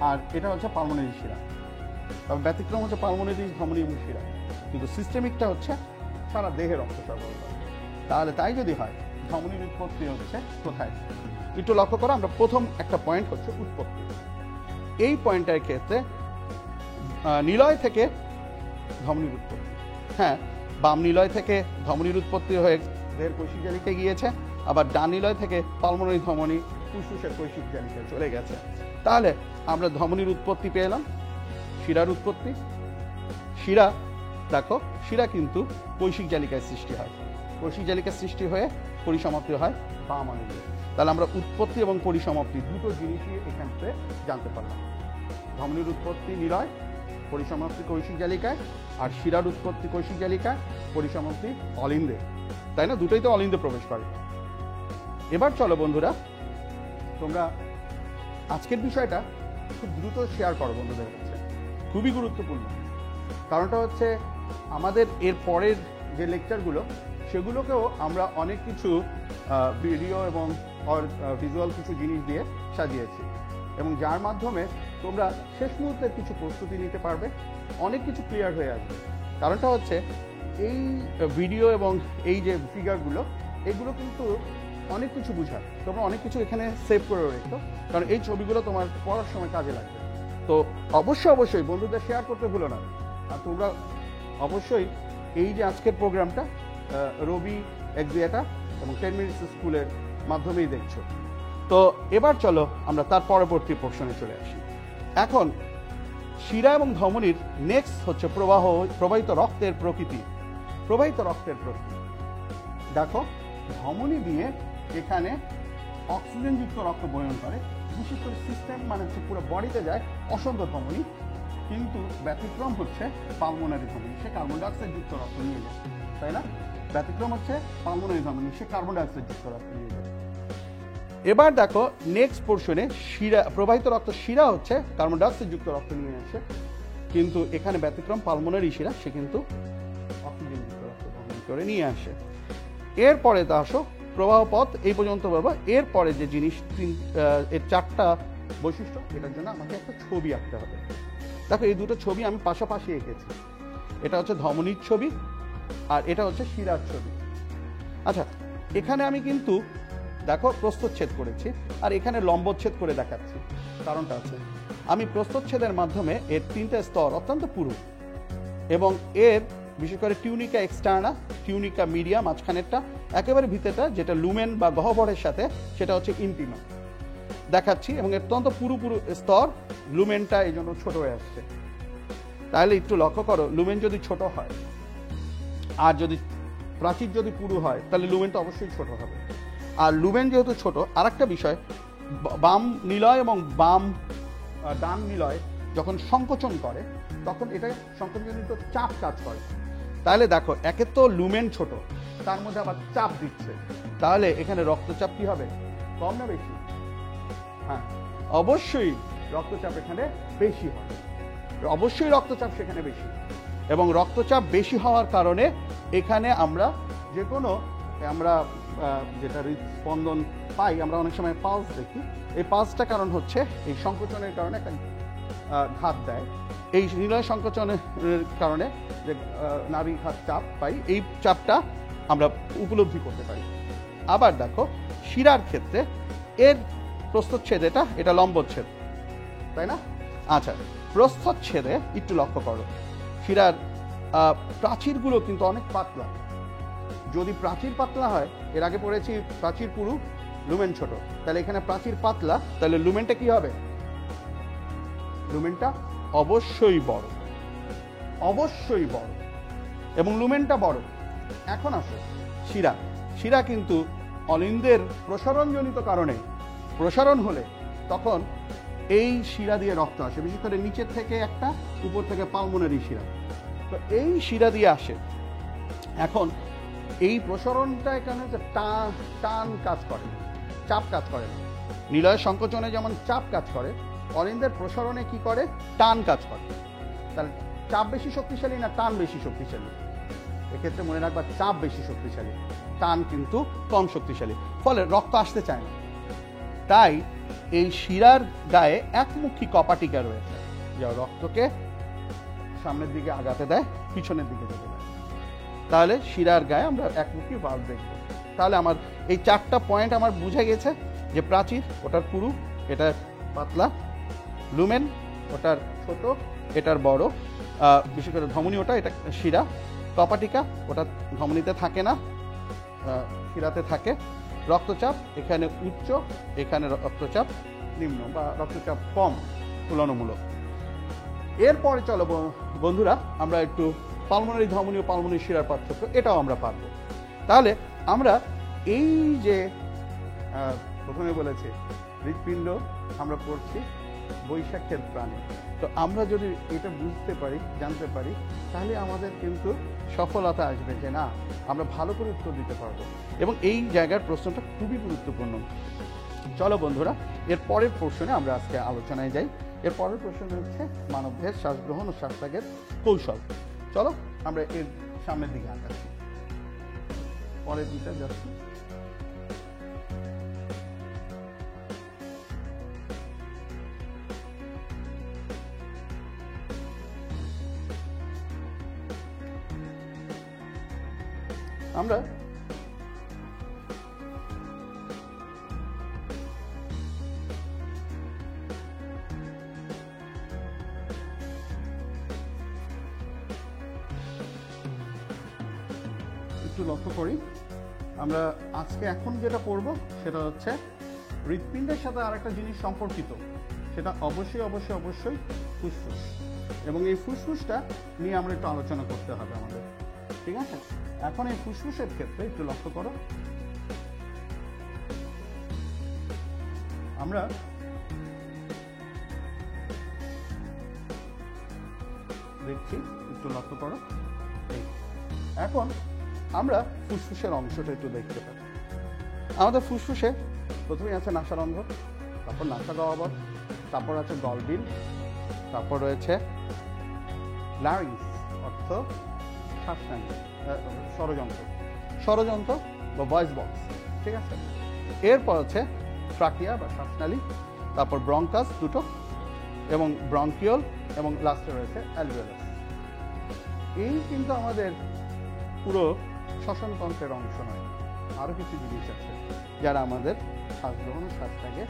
আর এটা হচ্ছে পালমোনারি শিরা। তবে ব্যতিক্রম হচ্ছে পালমোনারি ধমনী এবং শিরা, কিন্তু সিস্টেমিকটা হচ্ছে সারা দেহে রক্ত সরবরাহ করে। তাহলে তাই যদি হয়, ধমনীর উৎপত্তি হচ্ছে কোথায়? একটু লক্ষ্য করো। আমরা প্রথম একটা পয়েন্ট হচ্ছে উৎপত্তি। এই পয়েন্টের ক্ষেত্রে নিলয় থেকে ধমনীর উৎপত্তি। হ্যাঁ, বাম নিলয় থেকে ধমনীর উৎপত্তি হয়ে দেহের কৈশিক জালিকায় গিয়েছে, আবার ডান নিলয় থেকে পালমোনারি ধমনী ফুসফুসের কৈশিক জালিকায় চলে গেছে। তাহলে আমরা ধমনীর উৎপত্তি পেলাম, শিরার উৎপত্তি। শিরা দেখো, শিরা কিন্তু কৈশিক জালিকায় সৃষ্টি হয়, কৈশিক জালিকায় সৃষ্টি হয়ে পরিসমাপ্তি হয় বাম অলিন্দে। তাহলে আমরা উৎপত্তি এবং পরিসমাপ্তি দুটো জিনিসই এখান থেকে জানতে পারলাম। ধমনীর উৎপত্তি নিলয়, পরিসমাপ্তি কৈশিক জালিকায়, আর শিরার উৎপত্তি কৈশিক জালিকায়, পরিসমাপ্তি অলিন্দে, তাই না? দুটোই তো অলিন্দে প্রবেশ করে। এবার চলো বন্ধুরা, তোমরা আজকের বিষয়টা খুব দ্রুত শেয়ার করো বন্ধুদের কাছে, খুবই গুরুত্বপূর্ণ। কারণটা হচ্ছে আমাদের এর পরের যে লেকচারগুলো সেগুলোকেও আমরা অনেক কিছু ভিডিও এবং ভিজুয়াল কিছু জিনিস দিয়ে সাজিয়েছি, এবং যার মাধ্যমে তোমরা শেষ মুহূর্তের কিছু প্রস্তুতি নিতে পারবে, অনেক কিছু ক্লিয়ার হয়ে আসবে। কারণটা হচ্ছে এই ভিডিও এবং এই যে ফিগারগুলো এগুলো কিন্তু অনেক কিছু বোঝায়, তোমরা অনেক কিছু এখানে সেভ করে রেখো, কারণ এই ছবিগুলো তোমার পড়ার সময় কাজে লাগবে। তো অবশ্যই বন্ধুদের শেয়ার করতে ভুলো না। আর তোমরা অবশ্যই এই যে আজকের প্রোগ্রামটা রবি এক্সিয়াটা এবং 10 মিনিটস স্কুলের মাধ্যমেই দেখছো। তো এবার চলো আমরা তার পরবর্তী পোর্শনে চলে আসি। এখন শিরা এবং ধমনীর নেক্সট হচ্ছে প্রবাহিত রক্তের প্রকৃতি। প্রবাহিত রক্তের প্রকৃতি দেখো, ধমনী দিয়ে এখানে অক্সিজেনযুক্ত রক্ত বহন করে, বিশেষ করে সিস্টেম মানে হচ্ছে পুরো বডিতে যায় অসংখ্য ধমনী, কিন্তু ব্যতিক্রম হচ্ছে পালমোনারি ধমনী, সে কার্বন ডাইঅক্সাইড যুক্ত রক্ত নিয়ে যায়, তাই না? ব্যতিক্রম হচ্ছে পালমোনারি ধমনী, সে কার্বন ডাইঅক্সাইড যুক্ত রক্ত নিয়ে যায়। এবার দেখো নেক্সট পোর্শনে শিরা, প্রবাহিত রক্ত শিরা হচ্ছে কার্বন ডাইঅক্সাইড যুক্ত রক্ত নিয়ে আসে, কিন্তু এখানে ব্যতিক্রম পালমোনারি শিরা, সে কিন্তু অক্সিজেন যুক্ত রক্ত বহন করে নিয়ে আসে। এরপরে তো আসো প্রবাহ পথ, এই পর্যন্ত বলবো। এরপরে যে জিনিস এর 4টা বৈশিষ্ট্য, এটার জন্য আমাকে একটা ছবি আঁকতে হবে। দেখো এই দুটো ছবি আমি পাশাপাশি এঁকেছি, এটা হচ্ছে ধমনীর ছবি আর এটা হচ্ছে শিরার ছবি। আচ্ছা, এখানে আমি কিন্তু দেখো প্রস্থচ্ছেদ করেছি আর এখানে লম্বচ্ছেদ করে দেখাচ্ছি। কারণটা আছে, আমি প্রস্থচ্ছেদের মাধ্যমে এর 3টা স্তর অত্যন্ত পুরু, এবং এর বিশেষ করে টিউনিকা এক্সটার্না, টিউনিকা মিডিয়া মাঝখানেরটা, একেবারে ভিতরটা যেটা লুমেন বা গহ্বরের সাথে, সেটা হচ্ছে ইন্টিমা দেখাচ্ছি, এবং অত্যন্ত পুরু স্তর, লুমেনটা এই জন্য ছোট হয়ে আসছে। তাহলে একটু লক্ষ্য করো, লুমেন যদি ছোট হয় আর যদি প্রাচীর যদি পুরু হয়, তাহলে লুমেনটা অবশ্যই ছোট হবে। আর লুমেন যেহেতু ছোট, আরেকটা বিষয়, বাম নিলয় এবং ডান নিলয় যখন সংকোচন করে তখন এটা সংকোচনজনিত চাপ কাজ করে। তাহলে দেখো, একে তো লুমেন ছোট, তার মধ্যে আবার চাপ দিচ্ছে, তাহলে এখানে রক্তচাপ কি হবে, কম না বেশি? হ্যাঁ, অবশ্যই রক্তচাপ এখানে বেশি হবে, অবশ্যই রক্তচাপ সেখানে বেশি। এবং রক্তচাপ বেশি হওয়ার কারণে এখানে আমরা যে কোনো যেটা হৃদস্পন্দন পাই, আমরা অনেক সময় পালস দেখি, এই পালসটা কারণ হচ্ছে এই সংকোচনের কারণে একটা ঘাত দেয়, এই নিলয় সংকোচনের কারণে যে নারী ঘাত চাপ পাই, এই চাপটা আমরা উপলব্ধি করতে পারি। আবার দেখো শিরার ক্ষেত্রে এর প্রস্থচ্ছেদ, এটা লম্বচ্ছেদ, তাই না? আচ্ছা, প্রস্থচ্ছেদে একটু লক্ষ্য করো, শিরার প্রাচীরগুলো কিন্তু অনেক পাতলা। যদি প্রাচীর পাতলা হয়, এর আগে পড়েছি প্রাচীর পুরু, লুমেন ছোট, তাহলে এখানে প্রাচীর পাতলা, তাহলে লুমেনটা কি হবে? লুমেনটা অবশ্যই বড়, অবশ্যই বড়, এবং লুমেনটা বড়। এখন আসো শিরা। শিরা কিন্তু অলিন্দের প্রসারণজনিত কারণে, প্রসারণ হলে তখন এই শিরা দিয়ে রক্ত আসে, বিশেষ করে নিচের থেকে একটা, উপর থেকে পালমোনারি শিরা, তো এই শিরা দিয়ে আসে। এখন এই প্রসারণটা এখানে টান কাজ করে, চাপ কাজ করে না। নিলয় সংকোচনে যেমন চাপ কাজ করে, অলিন্দের প্রসারণে কি করে, টান কাজ করে। তাহলে চাপ বেশি শক্তিশালী না টান বেশি শক্তিশালী? এক্ষেত্রে মনে রাখবা চাপ বেশি শক্তিশালী, টান কিন্তু কম শক্তিশালী, ফলে রক্ত আসতে চায় না। তাই এই শিরার গায়ে একমুখী কপাটিকা রয়েছে, যা রক্তকে সামনের দিকে আগাতে দেয়, পিছনের দিকে যেতে দেয়। তাহলে শিরার গায়ে আমরা একমুখী ভালভ দেখব। তাহলে আমার এই 4টা পয়েন্ট আমার বুঝে গেছে যে প্রাচীর ওটার পুরু, এটা পাতলা, লুমেন ওটার ছোট, এটার বড়, বিশেষ করে ধমনী ওটা, এটা শিরা, কপাটিকা ওটা ধমনীতে থাকে না, শিরাতে থাকে। রক্তচাপ এখানে উচ্চ, এখানে রক্তচাপ নিম্ন বা রক্তচাপ কম তুলনামূলক। এরপরে চলো বন্ধুরা, আমরা একটু পালমোনারি ধমনী ও পালমোনারি শিরার পার্থক্য, এটাও আমরা পারবো। তাহলে আমরা এই যে প্রথমে বলেছি হৃৎপিণ্ড আমরা পড়ছি বৈশাখের প্রাণে, তো আমরা যদি এটা বুঝতে পারি, জানতে পারি, তাহলে আমাদের কিন্তু সফলতা আসবে, যে না আমরা ভালো করে উত্তর দিতে পারবো। এবং এই জায়গার প্রশ্নটা খুবই গুরুত্বপূর্ণ। চলো বন্ধুরা, এর পরের পোর্শনে আমরা আজকে আলোচনায় যাই। এর পরের পোর্শনে হচ্ছে মানবদেহের শ্বাস গ্রহণ ও শ্বাস ত্যাগের কৌশল। চলো আমরা এর সামনের দিকে আগাচ্ছি, পরের দিকে যাচ্ছি। আমরা একটু লক্ষ্য করি, আমরা আজকে এখন যেটা করব সেটা হচ্ছে হৃৎপিণ্ডের সাথে আরেকটা জিনিস সম্পর্কিত, সেটা অবশ্যই অবশ্যই অবশ্যই ফুসফুস। এবং এই ফুসফুসটা নিয়ে আমরা একটু আলোচনা করতে হবে আমাদের, ঠিক আছে? এখন এই ফুসফুসের ক্ষেত্রে একটু লক্ষ্য করো, আমরা দেখছি, একটু লক্ষ্য করো। এখন আমরা ফুসফুসের অংশটা একটু দেখতে পাই। আমাদের ফুসফুসে প্রথমেই আছে নাসারন্ধ্র, তারপর নাসা গহ্বর, তারপর আছে গলবিল, তারপর রয়েছে ল্যারিংস অর্থ শ্বাসনালী, ষড়যন্ত্র বা ভয়েস বক্স, ঠিক আছে? এরপর আছে ট্রাকিয়া বা শ্বাসনালী, তারপর ব্রঙ্কাস দুটো, এবং ব্রঙ্কিওল, এবং লাস্টে রয়েছে অ্যালভিওলাস। এই কিন্তু আমাদের পুরো শ্বসনতন্ত্রের অংশ নয়, আরও কিছু জিনিস আছে যারা আমাদের শ্বাস গ্রহণ ও শ্বাস ত্যাগে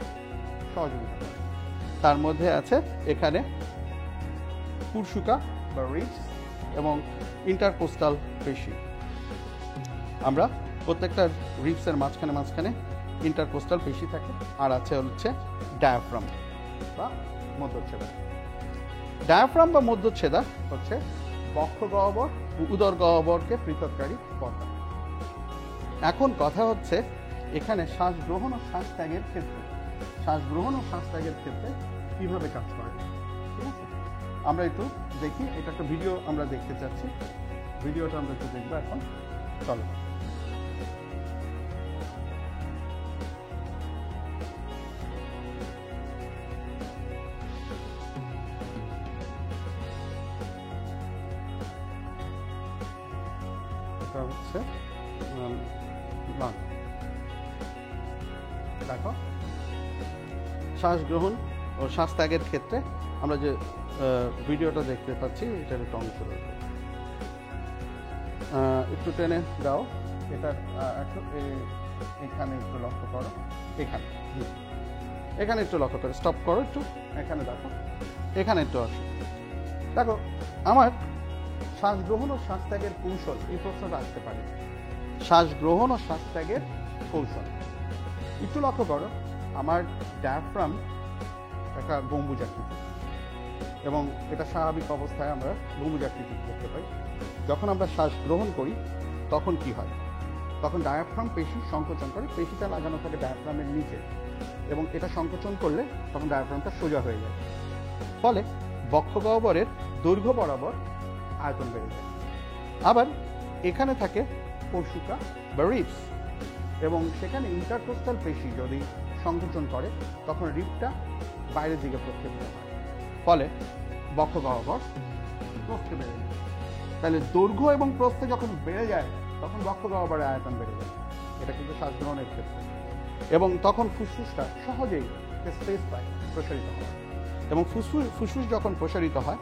সহযোগিতা করে। তার মধ্যে আছে এখানে কুরশুকা বা রিবস এবং ইন্টারকোস্টাল পেশি। আমরা প্রত্যেকটা রিবসের মাঝখানে ইন্টারকোস্টাল পেশি থাকে, আর আছে হচ্ছে ডায়াফ্রাম বা মধ্যচ্ছেদা। ডায়াফ্রাম বা মধ্যচ্ছেদা হচ্ছে বক্ষ গহ্বর ও উদর গহ্বরকে পৃথককারী পর্দা। এখন কথা হচ্ছে এখানে শ্বাস গ্রহণ ও শ্বাস ত্যাগের ক্ষেত্রে কিভাবে কাজ করে, ঠিক আছে? আমরা একটু দেখি, এটা একটা ভিডিও আমরা দেখতে চাচ্ছি, ভিডিওটা আমরা একটু দেখবো এখন। চলো। এটা হচ্ছে দেখো, শ্বাস গ্রহণ ও শ্বাস ত্যাগের ক্ষেত্রে আমরা যে ভিডিওটা দেখতে পাচ্ছি এটার একটা অংশ রয়েছে, একটু টেনে দাও এটা, এখানে একটু লক্ষ্য করো, এখানে একটু লক্ষ্য করো, স্টপ করো একটু, এখানে দেখো, এখানে একটু আসো। দেখো, আমার শ্বাস গ্রহণ ও শ্বাস ত্যাগের কৌশল, এই প্রশ্নটা আসতে পারে। শ্বাস গ্রহণ ও শ্বাস ত্যাগের কৌশল একটু লক্ষ্য করো, আমার ডায়াফ্রাম একটা গম্বুজাকৃতি, এবং এটা স্বাভাবিক অবস্থায় আমরা গম্বুজাকৃতি দেখতে পাই। যখন আমরা শ্বাস গ্রহণ করি তখন কি হয়? তখন ডায়াফ্রাম পেশি সংকোচন করে, পেশিটা লাগানো থাকে ডায়াফ্রামের নিচে, এবং এটা সংকোচন করলে তখন ডায়াফ্রামটা সোজা হয়ে যায়, ফলে বক্ষ গহ্বরের দৈর্ঘ্য বরাবর আয়তন বেড়ে যায়। আবার এখানে থাকে কুরশুকা বা রিবস, এবং সেখানে ইন্টারকোস্টাল পেশি যদি সংকোচন করে তখন রিবটা বাইরের দিকে প্রক্ষেপিত হয়, ফলে বক্ষ গহ্বর প্রস্থে বেড়ে যায়। তাহলে দৈর্ঘ্য এবং প্রস্থে যখন বেড়ে যায় তখন বক্ষ গহ্বরের আয়তন বেড়ে যায়, এটা কিন্তু শ্বাস গ্রহণের ক্ষেত্রে। এবং তখন ফুসফুসটা সহজেই স্পেস পায়, প্রসারিত হয়। এবং ফুসফুস যখন প্রসারিত হয়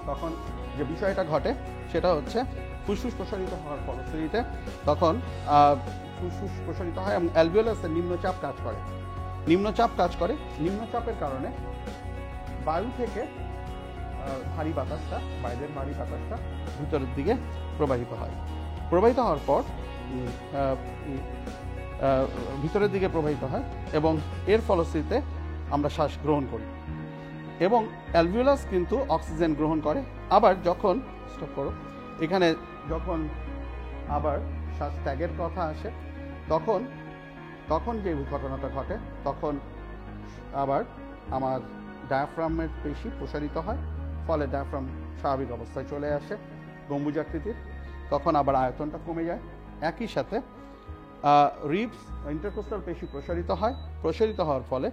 তখন যে বিষয়টা ঘটে সেটা হচ্ছে ফুসফুস প্রসারিত হওয়ার ফলশ্রুতিতে তখন ফুসফুস প্রসারিত হয় এবং অ্যালভিওলাসে নিম্নচাপ কাজ করে। নিম্নচাপের কারণে বায়ু থেকে বাইরের ভারী বাতাসটা ভিতরের দিকে প্রবাহিত হওয়ার পর ভিতরের দিকে প্রবাহিত হয়, এবং এর ফলশ্রুতিতে আমরা শ্বাস গ্রহণ করি, এবং অ্যালভিওলাস কিন্তু অক্সিজেন গ্রহণ করে। আবার যখন এখানে যখন আবার শ্বাস ত্যাগের কথা আসে তখন যে ঘটনাটা ঘটে, তখন আবার আমার ডায়াফ্রামের পেশি প্রসারিত হয়, ফলে ডায়াফ্রাম স্বাভাবিক অবস্থায় চলে আসে গম্বুজাকৃতির, তখন আবার আয়তনটা কমে যায়। একই সাথে রিবস ইন্টারকোস্টাল পেশি প্রসারিত হওয়ার ফলে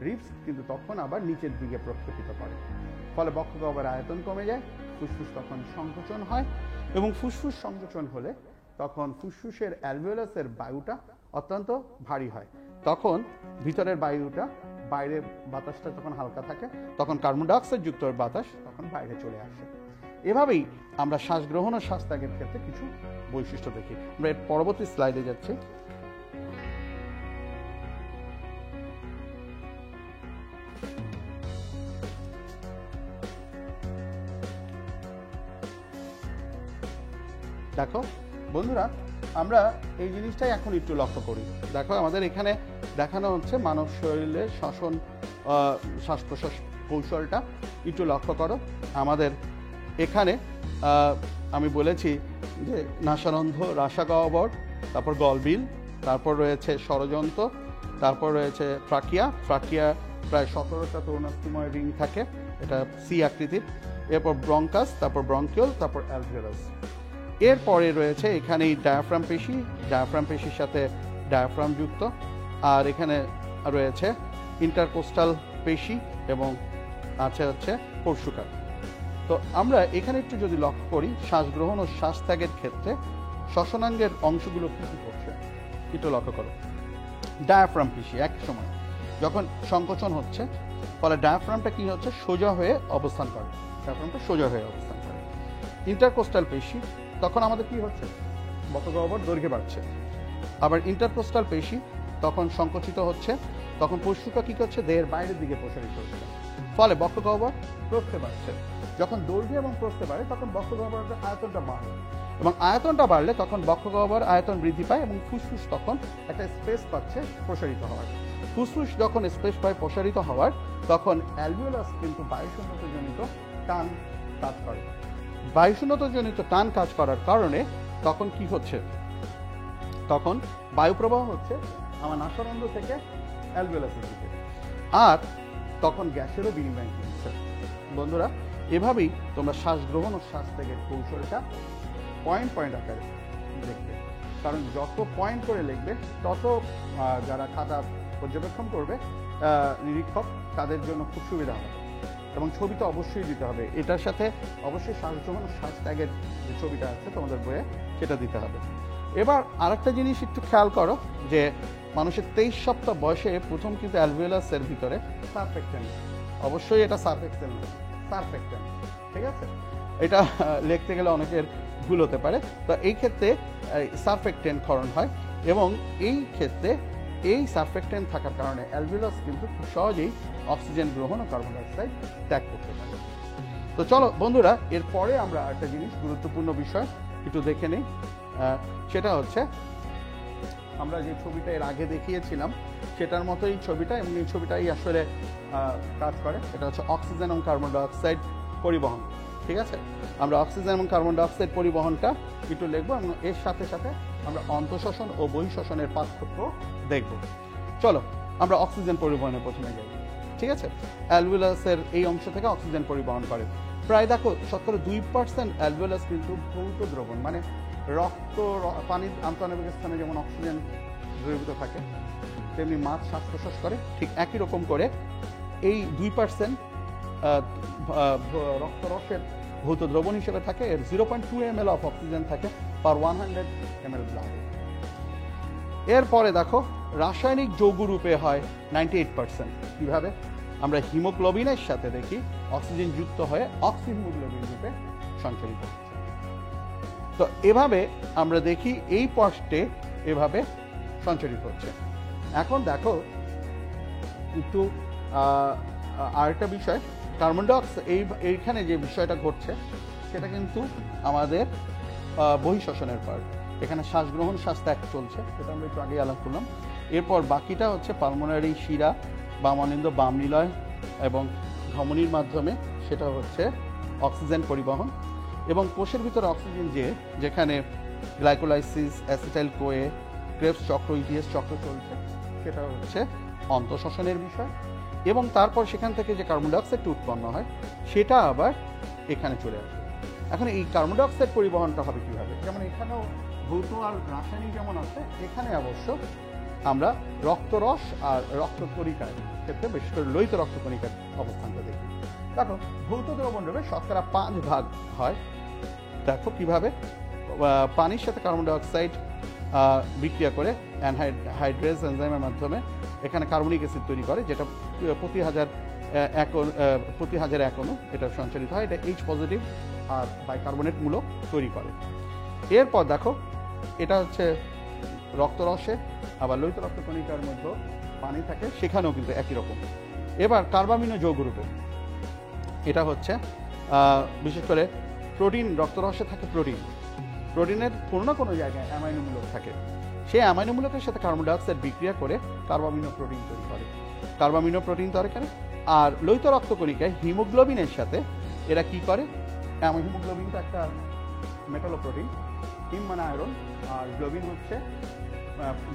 রিবস কিন্তু তখন আবার নিচের দিকে প্রক্ষেপিত করে, ফলে বক্ষগহ্বরের আয়তন কমে যায়, ফুসফুস তখন সংকোচন হয়, এবং ফুসফুস সংকোচন হলে তখন ফুসফুসের অ্যালভিওলাসের বায়ুটা অত্যন্ত ভারী হয়। তখন ভিতরের বায়ুটা, বাইরের বাতাসটা যখন হালকা থাকে তখন কার্বন ডাইঅক্সাইড যুক্ত বাতাস তখন বাইরে চলে আসে। এভাবেই আমরা শ্বাস গ্রহণ ও শ্বাস ত্যাগের ক্ষেত্রে কিছু বৈশিষ্ট্য দেখি। আমরা এর পরবর্তী স্লাইডে যাচ্ছি। দেখো বন্ধুরা, আমরা এই জিনিসটাই এখন একটু লক্ষ্য করি। দেখো আমাদের এখানে দেখানো হচ্ছে মানব শরীরের শ্বাস প্রশ্বাস কৌশলটা একটু লক্ষ্য করো। আমাদের এখানে আমি বলেছি যে নাসারন্ধ্র, রাসাগহ্বর, তারপর গলবিল, তারপর রয়েছে ষড়যন্ত্র, তারপর রয়েছে ট্রাকিয়া প্রায় 17টা তরুণাস্থিময় রিং থাকে, এটা সি আকৃতির, এরপর ব্রঙ্কাস, তারপর ব্রঙ্কিওল, তারপর অ্যালভিওলাস। এরপরে রয়েছে এখানে ডায়াফ্রাম পেশির সাথে ডায়াফ্রাম যুক্ত, আর এখানে রয়েছে ইন্টারকোস্টাল পেশি এবং আছে হচ্ছে পরশুকার। তো আমরা এখানে একটু যদি লক্ষ্য করি, শ্বাস গ্রহণ ও শ্বাস ত্যাগের ক্ষেত্রে শ্বসনাঙ্গের অংশগুলো কি কি করছে একটু লক্ষ্য করো। ডায়াফ্রাম পেশি এক সময় যখন সংকোচন হচ্ছে, ফলে ডায়াফ্রামটা কি হচ্ছে, সোজা হয়ে অবস্থান করে, ইন্টারকোস্টাল পেশি তখন আমাদের কি হচ্ছে, বক্ষগহ্বর দৈর্ঘ্যে বাড়ছে। আবার ইন্টারকোস্টাল পেশি তখন সংকুচিত হচ্ছে, তখন পরশুকা কি করছে, দেহের বাইরের দিকে প্রসারিত হচ্ছে, ফলে বক্ষগহ্বর প্রস্থে বাড়ছে। যখন দৈর্ঘ্য এবং প্রস্থে বাড়ে তখন বক্ষগহ্বরের আয়তনটা বাড়ে, এবং আয়তনটা বাড়লে তখন বক্ষগহ্বর আয়তন বৃদ্ধি পায় এবং ফুসফুস তখন একটা স্পেস পাচ্ছে প্রসারিত হওয়ার। ফুসফুস যখন স্পেস পায় প্রসারিত হওয়ার, তখন অ্যালভিওলাস কিন্তু বায়ুশূন্যতাজনিত টান কাজ করে। বায়ুশূন্যতাজনিত টান কাজ করার কারণে তখন কি হচ্ছে, তখন বায়ু প্রবাহ হচ্ছে আমার নাসারন্ধ্র থেকে অ্যালভিওলাসের দিকে, আর তখন গ্যাসেরও বিনিময় হচ্ছে। বন্ধুরা, এভাবেই তোমরা শ্বাস গ্রহণ ও শ্বাস ত্যাগের কৌশলটা পয়েন্ট আকারে দেখবে, কারণ যত পয়েন্ট করে লিখবে তত যারা খাতা পর্যবেক্ষণ করবে নিরীক্ষক, তাদের জন্য খুব সুবিধা হবে। এবং ছবি তো অবশ্যই দিতে হবে, এটার সাথে অবশ্যই শ্বাস গ্রহণ ও শ্বাস ত্যাগের যে ছবিটা আছে তোমাদের বইয়ে সেটা দিতে হবে। এবার আরেকটা জিনিস একটু খেয়াল করো যে মানুষের 23 সপ্তাহ বয়সে প্রথম কিন্তু অ্যালভিওলাসের ভিতরে সারফেক্টেন্ট, অবশ্যই এটা সারফেক্টেন্ট, ঠিক আছে, এটা লিখতে গেলে অনেকের ভুল হতে পারে। তো এই ক্ষেত্রে সারফেক্টেন্ট ক্ষরণ হয়, এবং এই ক্ষেত্রে এই সারফেক্টেন্ট থাকার কারণে অ্যালভিওলাস কিন্তু খুব সহজেই অক্সিজেন গ্রহণ ও কার্বন ডাইঅক্সাইড ত্যাগ করতে পারে। তো চলো বন্ধুরা, এরপরে আমরা একটা জিনিস, গুরুত্বপূর্ণ বিষয় একটু দেখে নিই। সেটা হচ্ছে আমরা যে ছবিটা এর আগে দেখিয়েছিলাম সেটার মতো এই ছবিটা, এবং এই ছবিটাই আসলে কাজ করে। এটা হচ্ছে অক্সিজেন এবং কার্বন ডাইঅক্সাইড পরিবহন, ঠিক আছে। আমরা অক্সিজেন এবং কার্বন ডাইঅক্সাইড পরিবহনটা একটু লিখবো, এবং এর সাথে সাথে আমরা অন্তঃশ্বসন ও বহিঃশ্বসনের পার্থক্য দেখব। চলো আমরা অক্সিজেন পরিবহনে প্রথমে যাই, ঠিক আছে। অ্যালভিওলাসের এই অংশ থেকে অক্সিজেন পরিবহন করে প্রায়, দেখো 70% অ্যালভিওলাস কিন্তু ভৌত দ্রবণ, মানে রক্ত, পানির আন্তঃনাবিক স্থানে যেমন অক্সিজেন দ্রবীভূত থাকে, তেমনি মাছ শ্বাস প্রশ্বাস করে, ঠিক একই রকম করে এই 2% রক্তরসের ভৌত দ্রবণ হিসেবে থাকে। এর 0.2 ml অফ অক্সিজেন থাকে পার 100 ml ব্লাড। এরপরে দেখো রাসায়নিক যৌগ রূপে হয় 98%। কিভাবে? আমরা হিমোগ্লোবিনের সাথে দেখি অক্সিজেন যুক্ত হয়ে অক্সিহিমোগ্লোবিন রূপে সঞ্চারিত হচ্ছে। তো এভাবে আমরা দেখি এই পার্টে এভাবে সঞ্চারিত হচ্ছে। এখন দেখো একটু আরেকটা বিষয়, কার্বন ডাইঅক্সাইড এইখানে যে বিষয়টা ঘটছে সেটা কিন্তু আমাদের বহিঃশ্বসনের পার্ট। এখানে শ্বাস গ্রহণ শ্বাস ত্যাগ চলছে, সেটা আমরা একটু আগে আলাপ করলাম। এরপর বাকিটা হচ্ছে পালমোনারি শিরা, বামানিন্দ, বাম নিলয় এবং ধমনির মাধ্যমে সেটা হচ্ছে অক্সিজেন পরিবহন। এবং কোষের ভিতরে অক্সিজেন যেখানে গ্লাইকোলাইসিস, অ্যাসিটাইল কোয়ে, ক্রেবস চক্র, ইটিএস চক্র চলছে, সেটা হচ্ছে অন্তঃশ্বসনের বিষয়। এবং তারপর সেখান থেকে যে কার্বন ডাইঅক্সাইডটা উৎপন্ন হয় সেটা আবার এখানে চলে আসে। এখন এই কার্বন ডাইঅক্সাইড পরিবহনটা হবে কীভাবে? যেমন এখানেও ভৌত আর রাসায়নিক যেমন আছে, এখানে অবশ্য আমরা রক্তরস আর রক্তকণিকার ক্ষেত্রে বিশেষ করে লোহিত রক্তকণিকার অবস্থানটা দেখি। দেখো ভৌত দ্রবণদ্রব্যে শতকরা 5 ভাগ হয়। দেখো কিভাবে পানির সাথে কার্বন ডাইঅক্সাইড বিক্রিয়া করে অ্যানহাইড্রেজ এনজাইমের মাধ্যমে এখানে কার্বনিক অ্যাসিড তৈরি করে, যেটা প্রতি হাজার এক অণু এটা সঞ্চালিত হয়। এটা H পজিটিভ আর বাইকার্বনেট মূলক তৈরি করে। এরপর দেখো এটা হচ্ছে রক্তরসে, আবার লোহিত রক্তকণিকার মধ্যে পানি থাকে, সেখানেও কিন্তু একই রকম। এবার কার্বামিনো যৌগরূপে এটা হচ্ছে বিশেষ করে প্রোটিন, রক্তরসে থাকে প্রোটিনের কোনো না কোনো জায়গায় অ্যামাইনো মূলক থাকে। সেই অ্যামাইনো মূলকের সাথে কার্বন ডাইঅক্সাইড বিক্রিয়া করে কার্বামিনো প্রোটিন তৈরি করে। আর লোহিত রক্তকণিকায় হিমোগ্লোবিনের সাথে এরা কি করে, হিমোগ্লোবিনটা একটা মেটালোপ্রোটিন, হিম মানে আয়রন আর গ্লোবিন হচ্ছে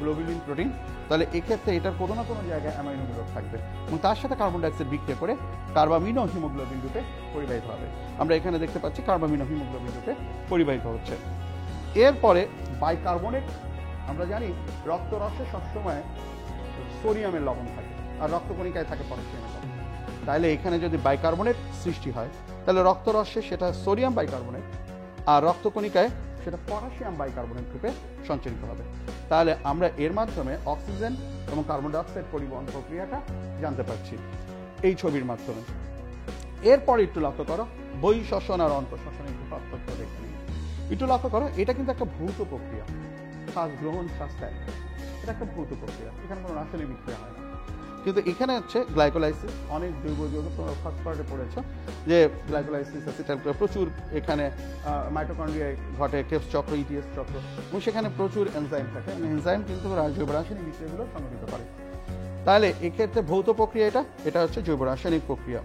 গ্লোবুলিন প্রোটিন। তাহলে এক্ষেত্রে এটার কোনো না কোনো জায়গায় অ্যামাইনো মূলক থাকবে এবং তার সাথে কার্বন ডাইঅক্সাইড বিক্রিয়া করে কার্বামিনো হিমোগ্লোবিন রূপে পরিবাহিত হবে। আমরা এখানে দেখতে পাচ্ছি কার্বামিনো হিমোগ্লোবিন রূপে পরিবাহিত হচ্ছে। এরপরে বাইকার্বনেট, আমরা জানি রক্তরসে সবসময় সোডিয়ামের লবণ থাকে আর রক্তকণিকায় থাকে পটাশিয়ামের লবণ। তাহলে এখানে যদি বাইকার্বনেট সৃষ্টি হয় তাহলে রক্তরসে সেটা সোডিয়াম বাইকার্বনেট আর রক্তকণিকায় সেটা পটাশিয়াম বাইকার্বনেট রূপে সঞ্চালিত হবে। তাহলে আমরা এর মাধ্যমে অক্সিজেন এবং কার্বন ডাইঅক্সাইড পরিবহন প্রক্রিয়াটা জানতে পারছি এই ছবির মাধ্যমে। এরপর একটু লক্ষ্য করো বহিঃশ্বসন আর অন্তঃশ্বসন একটু পার্থক্য দেখে নিই। একটু লক্ষ্য করো, এটা কিন্তু একটা ভৌত প্রক্রিয়া, শ্বাস গ্রহণ শ্বাস ত্যাগ, এটা একটা ভৌত প্রক্রিয়া, এখানে কোনো রাসায়নিক বিক্রিয়া হয় না। কিন্তু এখানে হচ্ছে গ্লাইকোলাইসিস, অনেক জৈব যৌগ তোমরা ফার্স্ট পার্টে পড়েছো যে গ্লাইকোলাইসিস আছে, প্রচুর এখানে মাইটোকন্ড্রিয়ায় ঘটে, ক্রেবস চক্র, ইটিএস চক্র, এবং সেখানে প্রচুর এনজাইম থাকে। এনজাইম কিন্তু জৈব রাসায়নিক বিক্রিয়াগুলো সংঘটিত করে। তাহলে এক্ষেত্রে ভৌত প্রক্রিয়া এটা হচ্ছে জৈব রাসায়নিক প্রক্রিয়া,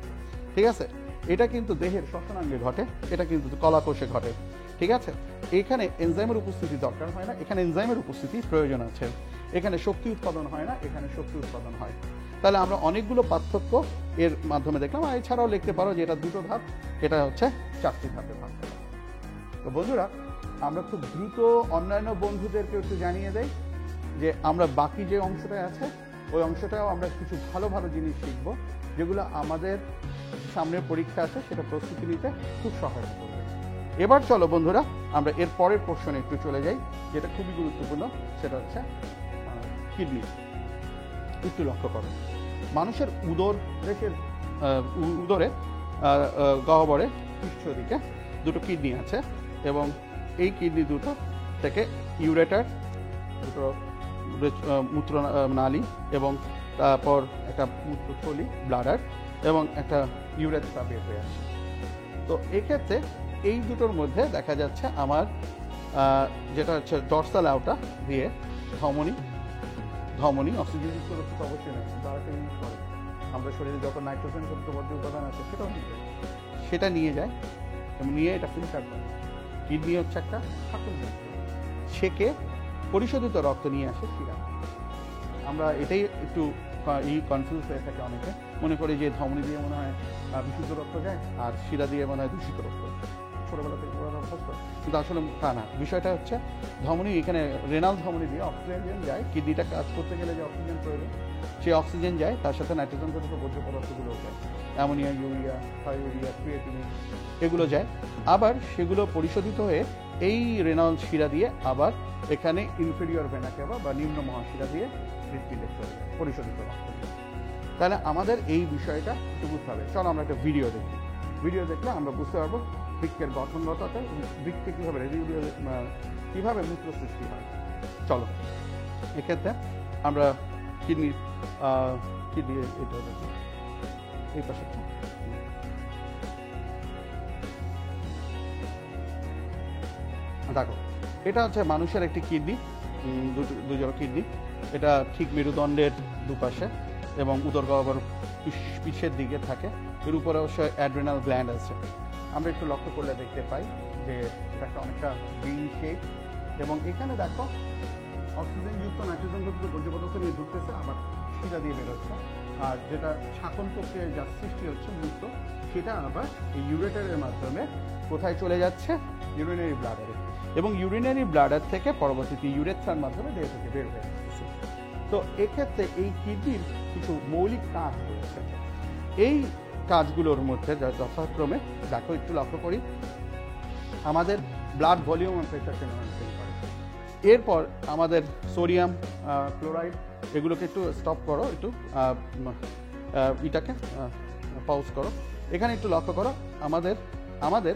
ঠিক আছে। এটা কিন্তু দেহের শ্বসনাঙ্গে ঘটে, এটা কিন্তু কলাকোষে ঘটে, ঠিক আছে। এখানে এনজাইমের উপস্থিতি দরকার হয় না, এখানে এনজাইমের উপস্থিতি প্রয়োজন আছে। এখানে শক্তি উৎপাদন হয় না, এখানে শক্তি উৎপাদন হয়। তাহলে আমরা অনেকগুলো পার্থক্য এর মাধ্যমে দেখলাম। আর এছাড়াও লিখতে পারো যে এটা 2টো ধাপ, এটা হচ্ছে 4টি ধাপে ভাগ করা। তো বন্ধুরা, আমরা খুব দ্রুত অন্যান্য বন্ধুদেরকে একটু জানিয়ে দেই যে আমরা বাকি যে অংশটা আছে ওই অংশটাও আমরা কিছু ভালো ভালো জিনিস শিখব, যেগুলো আমাদের সামনের পরীক্ষা আছে সেটা প্রস্তুতি নিতে খুব সহায়তা করবে। এবার চলো বন্ধুরা, আমরা এর পরের পোর্শনে একটু চলে যাই, যেটা খুবই গুরুত্বপূর্ণ, সেটা হচ্ছে কিডনি। একটু লক্ষ্য করো, মানুষের উদরে গহ্বরে পৃষ্ঠ দিকে 2টো কিডনি আছে এবং এই কিডনি দুটো থেকে ইউরেটার, দুটো মূত্রনালী এবং তারপর একটা মূত্রথলি ব্লাডার এবং একটা ইউরেথ্রা বের হয়ে আসে। তো এক্ষেত্রে এই দুটোর মধ্যে দেখা যাচ্ছে আমার যেটা হচ্ছে ডর্সাল আউটা দিয়ে ধমনী অক্সিজেনযুক্ত রক্ত অবশ্যই নয়, তারা ইউজ করে। আমরা শরীরে যত নাইট্রোজেন যুক্ত বর্জ্য উপাদান আছে সেটা নিয়ে যায় এবং নিয়ে এটা ফিল্টার করে। কিডনি হচ্ছে একটা ঠাকুর যন্ত্র, সেকে পরিশোধিত রক্ত নিয়ে আসে শিরা। আমরা এটাই একটু কনফিউজ হয়ে থাকে অনেকে, মনে করি যে ধমনী দিয়ে মনে হয় বিশুদ্ধ রক্ত যায় আর শিরা দিয়ে মনে হয় দূষিত রক্ত, ছোটবেলা থেকে অভ্যস্ত, কিন্তু আসলে তা না। বিষয়টা হচ্ছে ধমনী, এখানে রেনাল ধমনী দিয়ে অক্সিজেন যায়, কিডনিটা কাজ করতে গেলে যে অক্সিজেন প্রয়োজন সেই অক্সিজেন যায়, তার সাথে নাইট্রোজেন জাতীয় বর্জ্য পদার্থগুলো যায়, অ্যামোনিয়া, ইউরিয়া, থাইউরিয়া, ক্রিয়েটিনিন এগুলো যায়। আবার সেগুলো পরিশোধিত হয়ে এই রেনাল শিরা দিয়ে আবার এখানে ইনফেরিয়র ভেনা কেভা বা নিম্ন মহাশিরা দিয়ে হৃৎপিণ্ডে চলে যায় পরিশোধিত রক্ত। তাহলে আমাদের এই বিষয়টা একটু বুঝতে হবে। চলো আমরা একটা ভিডিও দেখি। ভিডিও দেখলে আমরা বুঝতে পারবো বৃক্কের গঠনগতটা, বৃক্কে কীভাবে মূত্র সৃষ্টি হয়। চলো এক্ষেত্রে আমরা কিডনি এটা দেখি, এই পাশে দেখো, এটা হচ্ছে মানুষের একটি কিডনি, দুজোড়া কিডনি। এটা ঠিক মেরুদণ্ডের দুপাশে এবং উদরগহ্বর পিঠের দিকে থাকে। এর উপরে অবশ্যই অ্যাড্রিনাল গ্ল্যান্ড আছে। আমরা একটু লক্ষ্য করলে দেখতে পাই যে এটা একটা অনেকটা বিন শেপ এবং এখানে দেখো অক্সিজেনযুক্ত নাইট্রোজেনযুক্ত বর্জ্য পদার্থ নিয়ে ঢুকতেছে, আবার শিরা দিয়ে বেরোচ্ছে। আর যেটা শাকন প্রক্রিয়ায় যা সৃষ্টি হচ্ছে মূত্র, সেটা আবার এই ইউরেটারের মাধ্যমে কোথায় চলে যাচ্ছে, ইউরিনারি ব্লাডারে। এবং ইউরিনারি ব্লাডার থেকে পরবর্তীতে ইউরেথ্রার মাধ্যমে দেহ থেকে বের হয়ে আসতেছে। তো এক্ষেত্রে এই কিডনির কিছু মৌলিক কাজ রয়েছে। এই কাজগুলোর মধ্যে যথাক্রমে দেখো একটু লক্ষ্য করি, আমাদের ব্লাড ভলিউম আর প্রেশারকে মেনটেন করে। এরপর আমাদের সোডিয়াম ক্লোরাইড এগুলোকে একটু স্টপ করো, একটু এটাকে পাউজ করো। এখানে একটু লক্ষ্য করো, আমাদের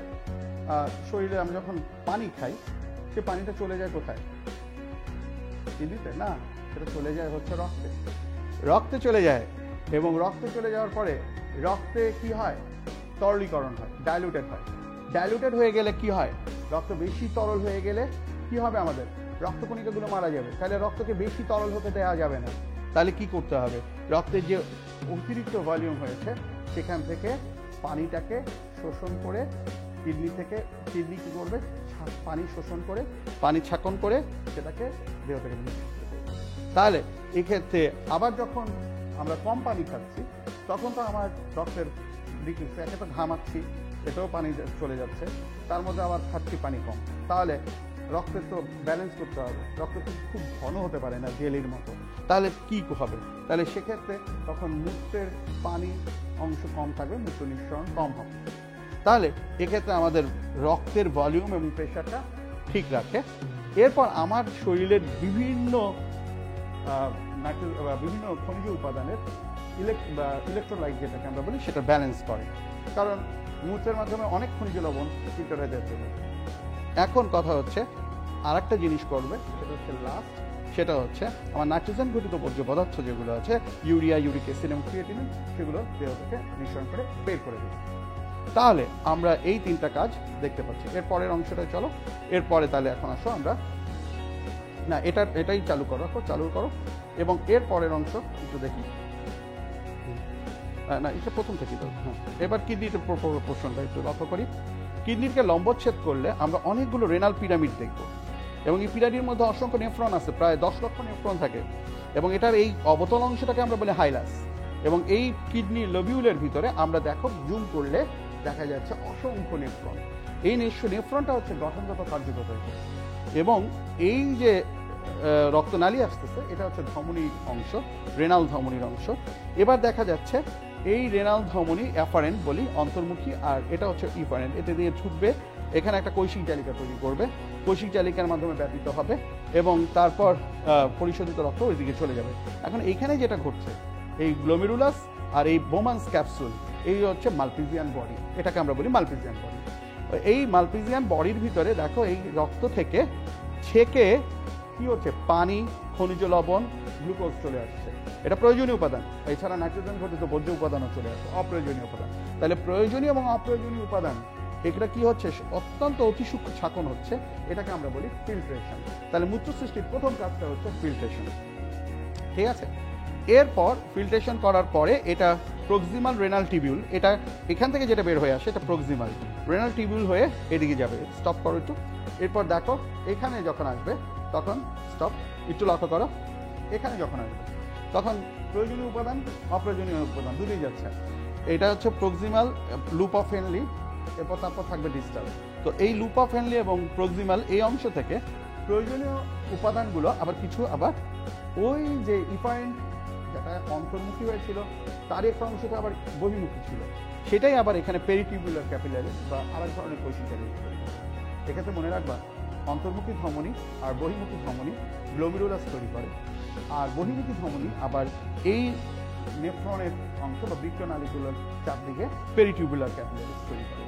শরীরে আমরা যখন পানি খাই, সে পানিটা চলে যায় কোথায়? কিডনিতে না, সেটা চলে যায় হচ্ছে রক্তে চলে যায়। এবং রক্তে চলে যাওয়ার পরে রক্তে কি হয়? তরলীকরণ হয়, ডাইলুটেড হয়ে গেলে কি হয়? রক্ত বেশি তরল হয়ে গেলে কি হবে? আমাদের রক্তকণিকাগুলো মারা যাবে। তাহলে রক্তকে বেশি তরল হতে দেওয়া যাবে না। তাহলে কি করতে হবে? রক্তের যে অতিরিক্ত ভলিউম হয়েছে সেখান থেকে পানিটাকে শোষণ করে কিডনি কি করবে? পানি শোষণ করে, পানি ছাকন করে সেটাকে দেহ থেকে নিঃশেষ করবে। তাহলে এক্ষেত্রে আবার যখন আমরা কম পানি খাচ্ছি, তখন তো আমার রক্তের দিকে একে তো ঘামাচ্ছি, এটাও পানি চলে যাচ্ছে, তার মধ্যে আবার খাচ্ছি পানি কম। তাহলে রক্তের তো ব্যালেন্স করতে হবে, রক্ত তো খুব ঘন হতে পারে না জেলির মতো। তাহলে কি হবে? তাহলে সেক্ষেত্রে তখন মূত্রের পানি অংশ কম থাকবে, মূত্র নিঃসরণ কম হবে। তাহলে এক্ষেত্রে আমাদের রক্তের ভলিউম এবং প্রেশারটা ঠিক রাখে। এরপর আমার শরীরের বিভিন্ন খনিজ উপাদানের ইলেকট্রোলাইট যেটাকে আমরা বলি, সেটা ব্যালেন্স করে। কারণ মূত্রের মাধ্যমে অনেক খনিজ লবণ ফিল্টার হয়ে যেতে হবে। এখন কথা হচ্ছে আর একটা জিনিস করবে, সেটা হচ্ছে লাস্ট, সেটা হচ্ছে আমার নাইট্রোজেন ঘটিত বর্জ্য পদার্থ যেগুলো আছে, ইউরিয়া, ইউরিক অ্যাসিড এবং ক্রিয়েটিনিন, সেগুলো দেহ থেকে নিঃসরণ করে বের করে দেবে। তাহলে আমরা এই তিনটা কাজ দেখতে পাচ্ছি। এর পরের অংশটা চলো, এরপরে তাহলে এখন আসো আমরা না এটাই চালু করো এবং এর পরের অংশ একটু দেখি। না, এটা প্রথম থেকে তো। হ্যাঁ, এবার কিডনির পোর্শনটা একটু লক্ষ্য করি। কিডনিকে লম্বচ্ছেদ করলে আমরা অনেকগুলো রেনাল পিরামিড দেখব, এবং এই পিরামিডের মধ্যে অসংখ্য নেফ্রন আছে, প্রায় 10 লক্ষ নেফ্রন থাকে, এবং এটার এই অবতল অংশটাকে আমরা বলি হাইলাস। এবং এই কিডনি লবিউলের ভিতরে আমরা দেখো জুম করলে দেখা যাচ্ছে অসংখ্য নেফ্রন। এই নেফ্রনটা হচ্ছে গঠনগত কার্যগত, এবং এই যে রক্তনালী আসতেছে এটা হচ্ছে ধমনীর অংশ, রেনাল ধমনীর অংশ। এবার দেখা যাচ্ছে এই রেনাল ধমনী অ্যাফারেন্ট বলি অন্তর্মুখী, আর এটা হচ্ছে ইফারেন্ট। এটা দিয়ে ছুটবে, এখানে একটা কৈশিক জালিকা তৈরি করবে, কৈশিক জালিকার মাধ্যমে ব্যাপিত হবে এবং তারপর পরিশোধিত রক্ত ওইদিকে চলে যাবে। এখন এইখানে যেটা ঘটছে, এই গ্লোমেরুলাস আর এই বোমান্স ক্যাপসুল, এই হচ্ছে মালপিজিয়ান বডি, এটাকে আমরা বলি মালপিজিয়ান বডি। এই মালপিজিয়ান বডির ভিতরে দেখো এই রক্ত থেকে ছেঁকে কি হচ্ছে? পানি, খনিজ লবণ, গ্লুকোজ চলে আসছে। এটা প্রয়োজনীয় উপাদান। এছাড়া নাইট্রোজেন ঘটিত বর্জ্য উপাদানও চলে আসছে, অপ্রয়োজনীয় উপাদান। তাহলে প্রয়োজনীয় এবং অপ্রয়োজনীয় উপাদান এটা কি হচ্ছে? অত্যন্ত অতি সূক্ষ্ম ছাঁকন হচ্ছে, এটাকে আমরা বলি ফিল্ট্রেশন। তাহলে মূত্র সৃষ্টির প্রথম কাজটা হচ্ছে ফিল্ট্রেশন, ঠিক আছে? এরপর ফিল্ট্রেশন করার পরে এটা প্রক্সিমাল রেনাল টিবিউল, এটা এখান থেকে যেটা বের হয়ে আসে এটা প্রক্সিমাল রেনাল টিবিউল হয়ে এদিকে যাবে। স্টপ করো একটু। এরপর দেখো এখানে যখন আসবে তখন স্টপ, একটু লক্ষ্য করো, এখানে যখন আসবে তখন প্রয়োজনীয় উপাদান, অপ্রয়োজনীয় উপাদান দুটোই যাচ্ছে। এটা হচ্ছে প্রক্সিমাল লুপ অফ হেনলি, এরপর তারপর থাকবে ডিস্টাল। তো এই লুপ অফ হেনলি এবং প্রক্সিমাল এই অংশ থেকে প্রয়োজনীয় উপাদানগুলো আবার কিছু আবার ওই যে ইফারেন্ট যেটা অন্তর্মুখী হয়েছিল তার একটা অংশটা আবার বহির্মুখী ছিল, সেটাই আবার এখানে পেরিটিউবুলার ক্যাপিলারি বা আরেক ধরনের কৈশিক জালিকা। এক্ষেত্রে মনে রাখবা, অন্তর্মুখী ধমনী আর বহির্মুখী ধমনী গ্লোমেরুলাস তৈরি করে, আর বহির্মুখী ধমনী আবার এই নেফ্রনের অংশ বা বৃক্কনালীগুলোর চারদিকে পেরিটিউবুলার ক্যাপিলারিস তৈরি করে।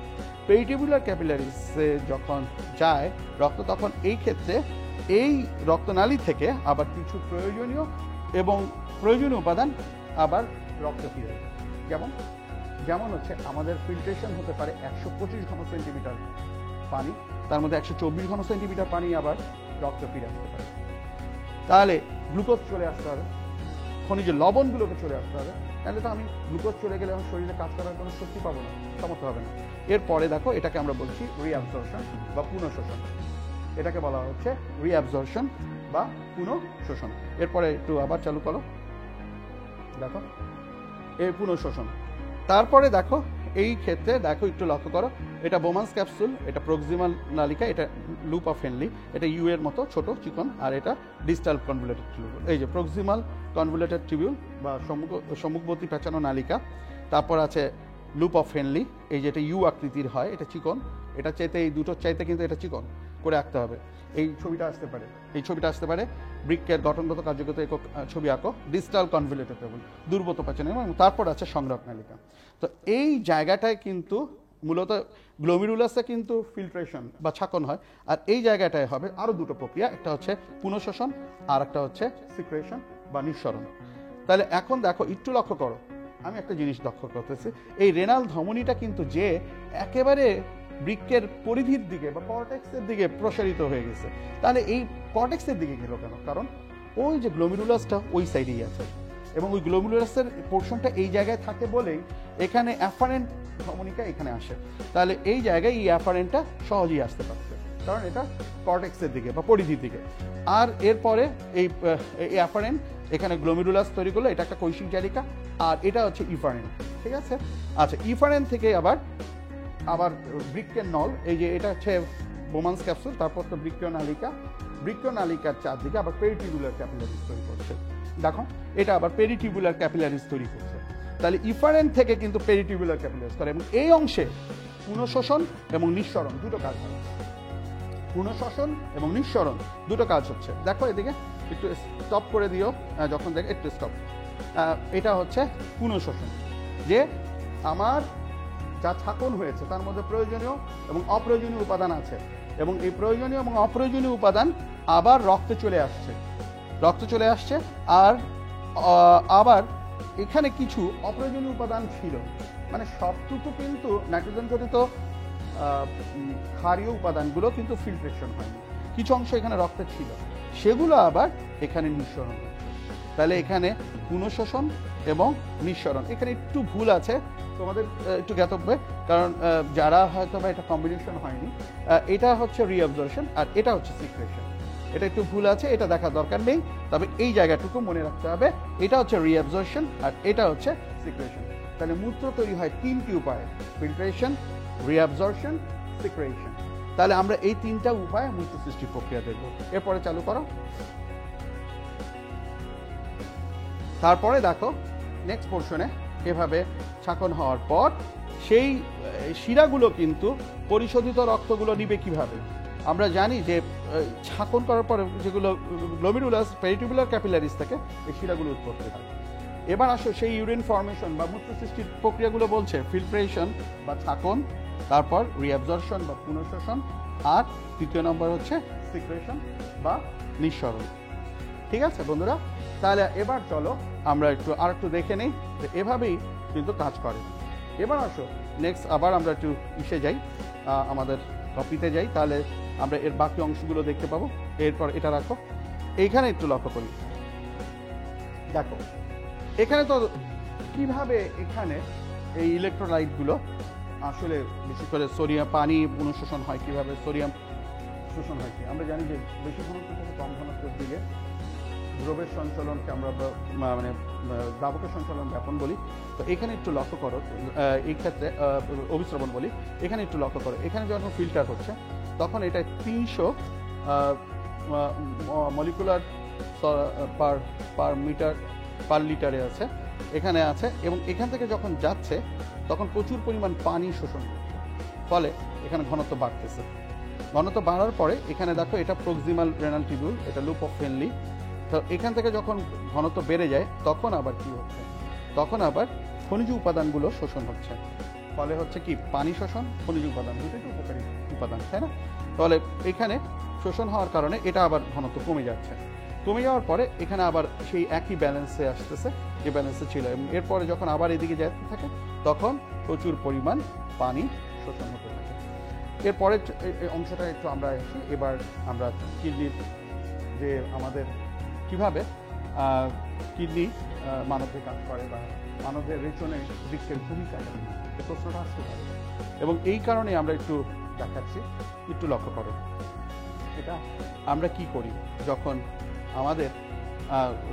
পেরিটিউবুলার ক্যাপিলারিসে যখন যায় রক্ত, তখন এই ক্ষেত্রে এই রক্তনালী থেকে আবার কিছু প্রয়োজনীয় উপাদান আবার রক্তে ফিরে যায়। যেমন হচ্ছে আমাদের ফিল্ট্রেশন হতে পারে 125 ঘন সেন্টিমিটার পানি, তার মধ্যে 124 ঘন সেন্টিমিটার পানি আবার রক্তে ফিরে আসতে পারে। তাহলে গ্লুকোজ চলে আসতে হবে, খনিজ লবণগুলোকে চলে আসতে হবে, তাহলে তো আমি গ্লুকোজ চলে গেলে আমার শরীরে কাজ করার কোনো শক্তি পাবো না, সামর্থ্য হবে না। এরপরে দেখো এটাকে আমরা বলছি রিঅ্যাবজর্পশন বা পুনঃশোষণ, এটাকে বলা হচ্ছে রিঅ্যাবজর্পশন বা পুনঃশোষণ। এরপরে একটু আবার চালু করো, দেখো এই পুনঃশোষণ। তারপরে দেখো এই ক্ষেত্রে দেখো একটু লক্ষ্য করো, এটা বোমান্স ক্যাপসুল, এটা প্রক্সিমাল নালিকা, এটা লুপ অফ হেনলি, এটা ইউ এর মতো ছোট চিকন, আর এটা ডিস্টাল কনভলিউটেড টিউবিউল। এই যে প্রক্সিমাল কনভলিউটেড টিউবিউল বা সম্মুখবর্তী পেঁচানো নালিকা। তারপর আছে লুপ অফ হেনলি, এই যে এটা ইউ আকৃতির হয়, এটা চিকন, এটা চাইতে এই দুটোর চাইতে কিন্তু এটা চিকন করে আঁকতে হবে। এই ছবিটা আসতে পারে, এই ছবিটা আসতে পারে। বৃক্কের গঠনগত কার্যগত একক ছবি আঁকো, ডিস্টাল কনভলিউটেড টিউবিউল, দুর্বত পেঁচানো, এবং তারপর আছে সংগ্রহ নালিকা। তো এই জায়গাটায় কিন্তু মূলত গ্লোমেরুলাসে কিন্তু ফিল্ট্রেশন বা ছাকন হয়, আর এই জায়গাটায় হবে আরও দুটো প্রক্রিয়া, একটা হচ্ছে পুনঃশোষণ আর একটা হচ্ছে সিক্রেশন বা নিঃসরণ। তাহলে এখন দেখো একটু লক্ষ্য করো, আমি একটা জিনিস লক্ষ্য করতেছি, এই রেনাল ধমনীটা কিন্তু যে একেবারে বৃক্কের পরিধির দিকে বা কর্টেক্সের দিকে প্রসারিত হয়ে গেছে, তাহলে এই কর্টেক্সের দিকে গেল কেন? কারণ ওই যে গ্লোমেরুলাসটা ওই সাইডেই আছে, এবং ওই গ্লোমেরুলাসের পোর্শনটা এই জায়গায় থাকে বলেই এখানে অ্যাফারেন্ট ধমনিকা এখানে আসে। তাহলে এই জায়গায় এই অ্যাফারেন্টটা সহজেই আসতে পারছে, কারণ এটা কর্টেক্সের দিকে বা পরিধির দিকে। আর এরপরে এই অ্যাফারেন্ট এখানে গ্লোমেরুলাস তৈরি করলো, এটা একটা কৈশিক জালিকা, আর এটা হচ্ছে ইফারেন্ট। ঠিক আছে, আচ্ছা, ইফারেন্ট থেকে আবার বৃক্কের নল, এই যে এটা হচ্ছে বোমান্স ক্যাপসুল, তারপর তো বৃক্কীয় নালিকা, বৃক্কীয় নালিকার চারদিকে আবার পেরিটিউবুলার ক্যাপিলারিস তৈরি করছে। দেখো এটা আবার পেরিটিউবুলার ক্যাপিলারিস তৈরি করছে। তাহলে ইফারেন্ট থেকে কিন্তু পেরিটিউবুলার ক্যাপিলারিস করে, এবং এই অংশে পুনঃশোষণ এবং নিঃসরণ দুটো কাজ হয়। পুনঃশোষণ এবং নিঃসরণ দুটো কাজ হচ্ছে। দেখো এদিকে একটু স্টপ করে দিও, যখন দেখে একটু স্টপ। এটা হচ্ছে পুনঃশোষণ, যে আমার যা ছাকন হয়েছে তার মধ্যে প্রয়োজনীয় এবং অপ্রয়োজনীয় উপাদান আছে, এবং এই প্রয়োজনীয় এবং অপ্রয়োজনীয় উপাদান আবার রক্তে চলে আসছে, আর আবার এখানে কিছু অপ্রয়োজনীয় উপাদান ছিল, মানে সবটুকু কিন্তু নাইট্রোজেন জনিত ক্ষারীয় উপাদানগুলো কিন্তু ফিল্ট্রেশন হয়নি, কিছু অংশ এখানে রক্তে ছিল, সেগুলো আবার এখানে নিঃসরণ হচ্ছে। তাহলে এখানে পুনঃশোষণ এবং নিঃসরণ, এখানে একটু ভুল আছে, তোমাদের একটু জ্ঞাতব্য, কারণ যারা হয়তো বা এটা কম্বিনেশন হয়নি, এটা হচ্ছে রিঅ্যাবজর্পশন আর এটা হচ্ছে সিক্রেশন, এটা একটু ভুল আছে, এটা দেখার দরকার নেই, তবে এই জায়গাটুকু মনে রাখতে হবে, এটা হচ্ছে রিঅ্যাবজর্পশন আর এটা হচ্ছে সিক্রেশন। তাহলে মূত্র তৈরি হয় তিনটি উপায়ে, ফিল্ট্রেশন, রিঅ্যাবজর্পশন, সিক্রেশন। তাহলে আমরা এই তিনটা উপায়ে মূত্র সৃষ্টির প্রক্রিয়া দেখব। এরপরে চালু করো। তারপরে দেখো নেক্সট পোর্শনে এভাবে ছাকন হওয়ার পর সেই শিরাগুলো কিন্তু পরিশোধিত রক্তগুলো নিবে কিভাবে? আমরা জানি যে ছাকন করার পরে যেগুলো গ্লোমেরুলাস পেরিটিউবুলার ক্যাপিলারিস থেকে এই শিরাগুলো উৎপত্তি হয়। এবার আসো সেই ইউরিন ফর্মেশন বা মূত্র সৃষ্টির প্রক্রিয়াগুলো বলছে ফিল্ট্রেশন বা ছাকন, তারপর রিঅ্যাবজর্পশন বা পুনঃশোষণ, আর তৃতীয় নম্বর হচ্ছে সিক্রেশন বা নিঃসরণ। ঠিক আছে বন্ধুরা, তাহলে এবার চলো আমরা একটু দেখে নিই যে এভাবেই কিন্তু কাজ করে। এবার আসো নেক্সট আবার আমরা একটু যাই, আমাদের কপিতে যাই, তাহলে আমরা এর বাকি অংশগুলো দেখতে পাবো। এরপর এটা রাখো, এইখানে একটু লক্ষ্য করি, দেখো এখানে তো কিভাবে এখানে এই ইলেকট্রোলাইটগুলো আসলে বিশেষ করে সোডিয়াম, পানি পুনঃশোষণ হয় কিভাবে, সোডিয়াম শোষণ হয় কি, আমরা জানি যে বেশি ঘনত্ব থেকে কম ঘনত্বের দিকে দ্রবের সঞ্চালনকে আমরা মানে দ্রাবকের সঞ্চালন ব্যাপন বলি। তো এখানে একটু লক্ষ্য করো, এই ক্ষেত্রে অভিস্রবণ বলি, এখানে একটু লক্ষ্য করো, এখানে যখন ফিল্টার হচ্ছে তখন এটা 300 মলিকুলার পার লিটারে আছে, এখানে আছে, এবং এখান থেকে যখন যাচ্ছে তখন প্রচুর পরিমাণ পানি শোষণ করছে, ফলে এখানে ঘনত্ব বাড়তেছে। ঘনত্ব বাড়ার পরে এখানে দেখো এটা প্রক্সিমাল রেনাল টিউবিউল, এটা লুপ অফ হেনলি। তো এখান থেকে যখন ঘনত্ব বেড়ে যায় তখন আবার কি হচ্ছে, তখন আবার খনিজ উপাদানগুলো শোষণ হচ্ছে, ফলে হচ্ছে কি পানি শোষণ, খনিজ উপাদান, দুটোই তো উপকারী উপাদান, তাই না? তাহলে এখানে শোষণ হওয়ার কারণে এটা আবার ঘনত্ব কমে যাচ্ছে, কমে যাওয়ার পরে এখানে আবার সেই একই ব্যালেন্সে আসতেছে যে ব্যালেন্সে ছিল, এবং এরপরে যখন আবার এদিকে যেতে থাকে তখন প্রচুর পরিমাণ পানি শোষণ হতে থাকে। এরপরের অংশটা একটু আমরা আসি, এবার আমরা কিডনির যে আমাদের কিভাবে কিডনি মানবে কাজ করে বা মানবের রেচনে বৃক্ষের ভূমিকা, এই প্রশ্নটা আসতে পারে, এবং এই কারণে আমরা একটু দেখাচ্ছি, একটু লক্ষ্য করো। এটা আমরা কি করি যখন আমাদের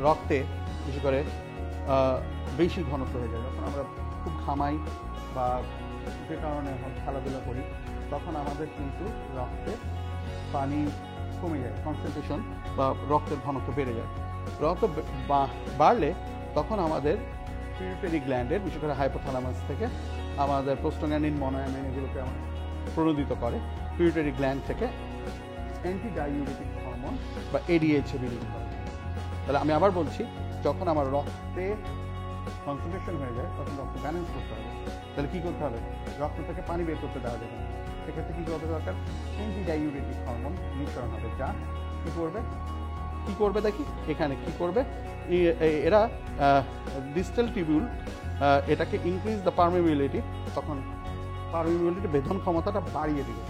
রক্তে বিশেষ করে বেশি ঘনত্ব হয়ে যায়, যখন আমরা খুব ঘামাই বা যে কারণে খেলাধুলা করি, তখন আমাদের কিন্তু রক্তে পানি কমে যায়, কনসেন্ট্রেশন বা রক্তের ঘনত্ব বেড়ে যায়। রক্ত বাড়লে তখন আমাদের পিউটারি গ্ল্যান্ডের, বিশেষ করে হাইপোথ্যালামাস থেকে আমাদের প্রোস্টাগ্ল্যান্ডিন, মনোঅ্যামিন এগুলোকে প্রণোদিত করে। পিউটারি গ্ল্যান্ড থেকে অ্যান্টি ডাইউরেটিক হরমোন বা এডিএইচএ রিলিজ করে। তাহলে আমি আবার বলছি, যখন আমার রক্তে কনসেন্ট্রেশন হয়ে যায় তখন রক্ত ব্যালেন্স করতে হবে। তাহলে কী করতে হবে? রক্ত থেকে পানি বের করতে দেওয়া যাবে না। সেক্ষেত্রে কী করতে দরকার? অ্যান্টি ডাইউরেটিক হরমোন নিঃসরণ হবে, যা কী করবে দেখি এখানে কী করবে, এরা ডিস্টাল টিবিউল এটাকে ইনক্রিজ দ্য পারমিবিলিটি, তখন পারমিবিলিটি বেধন ক্ষমতাটা বাড়িয়ে দিবে।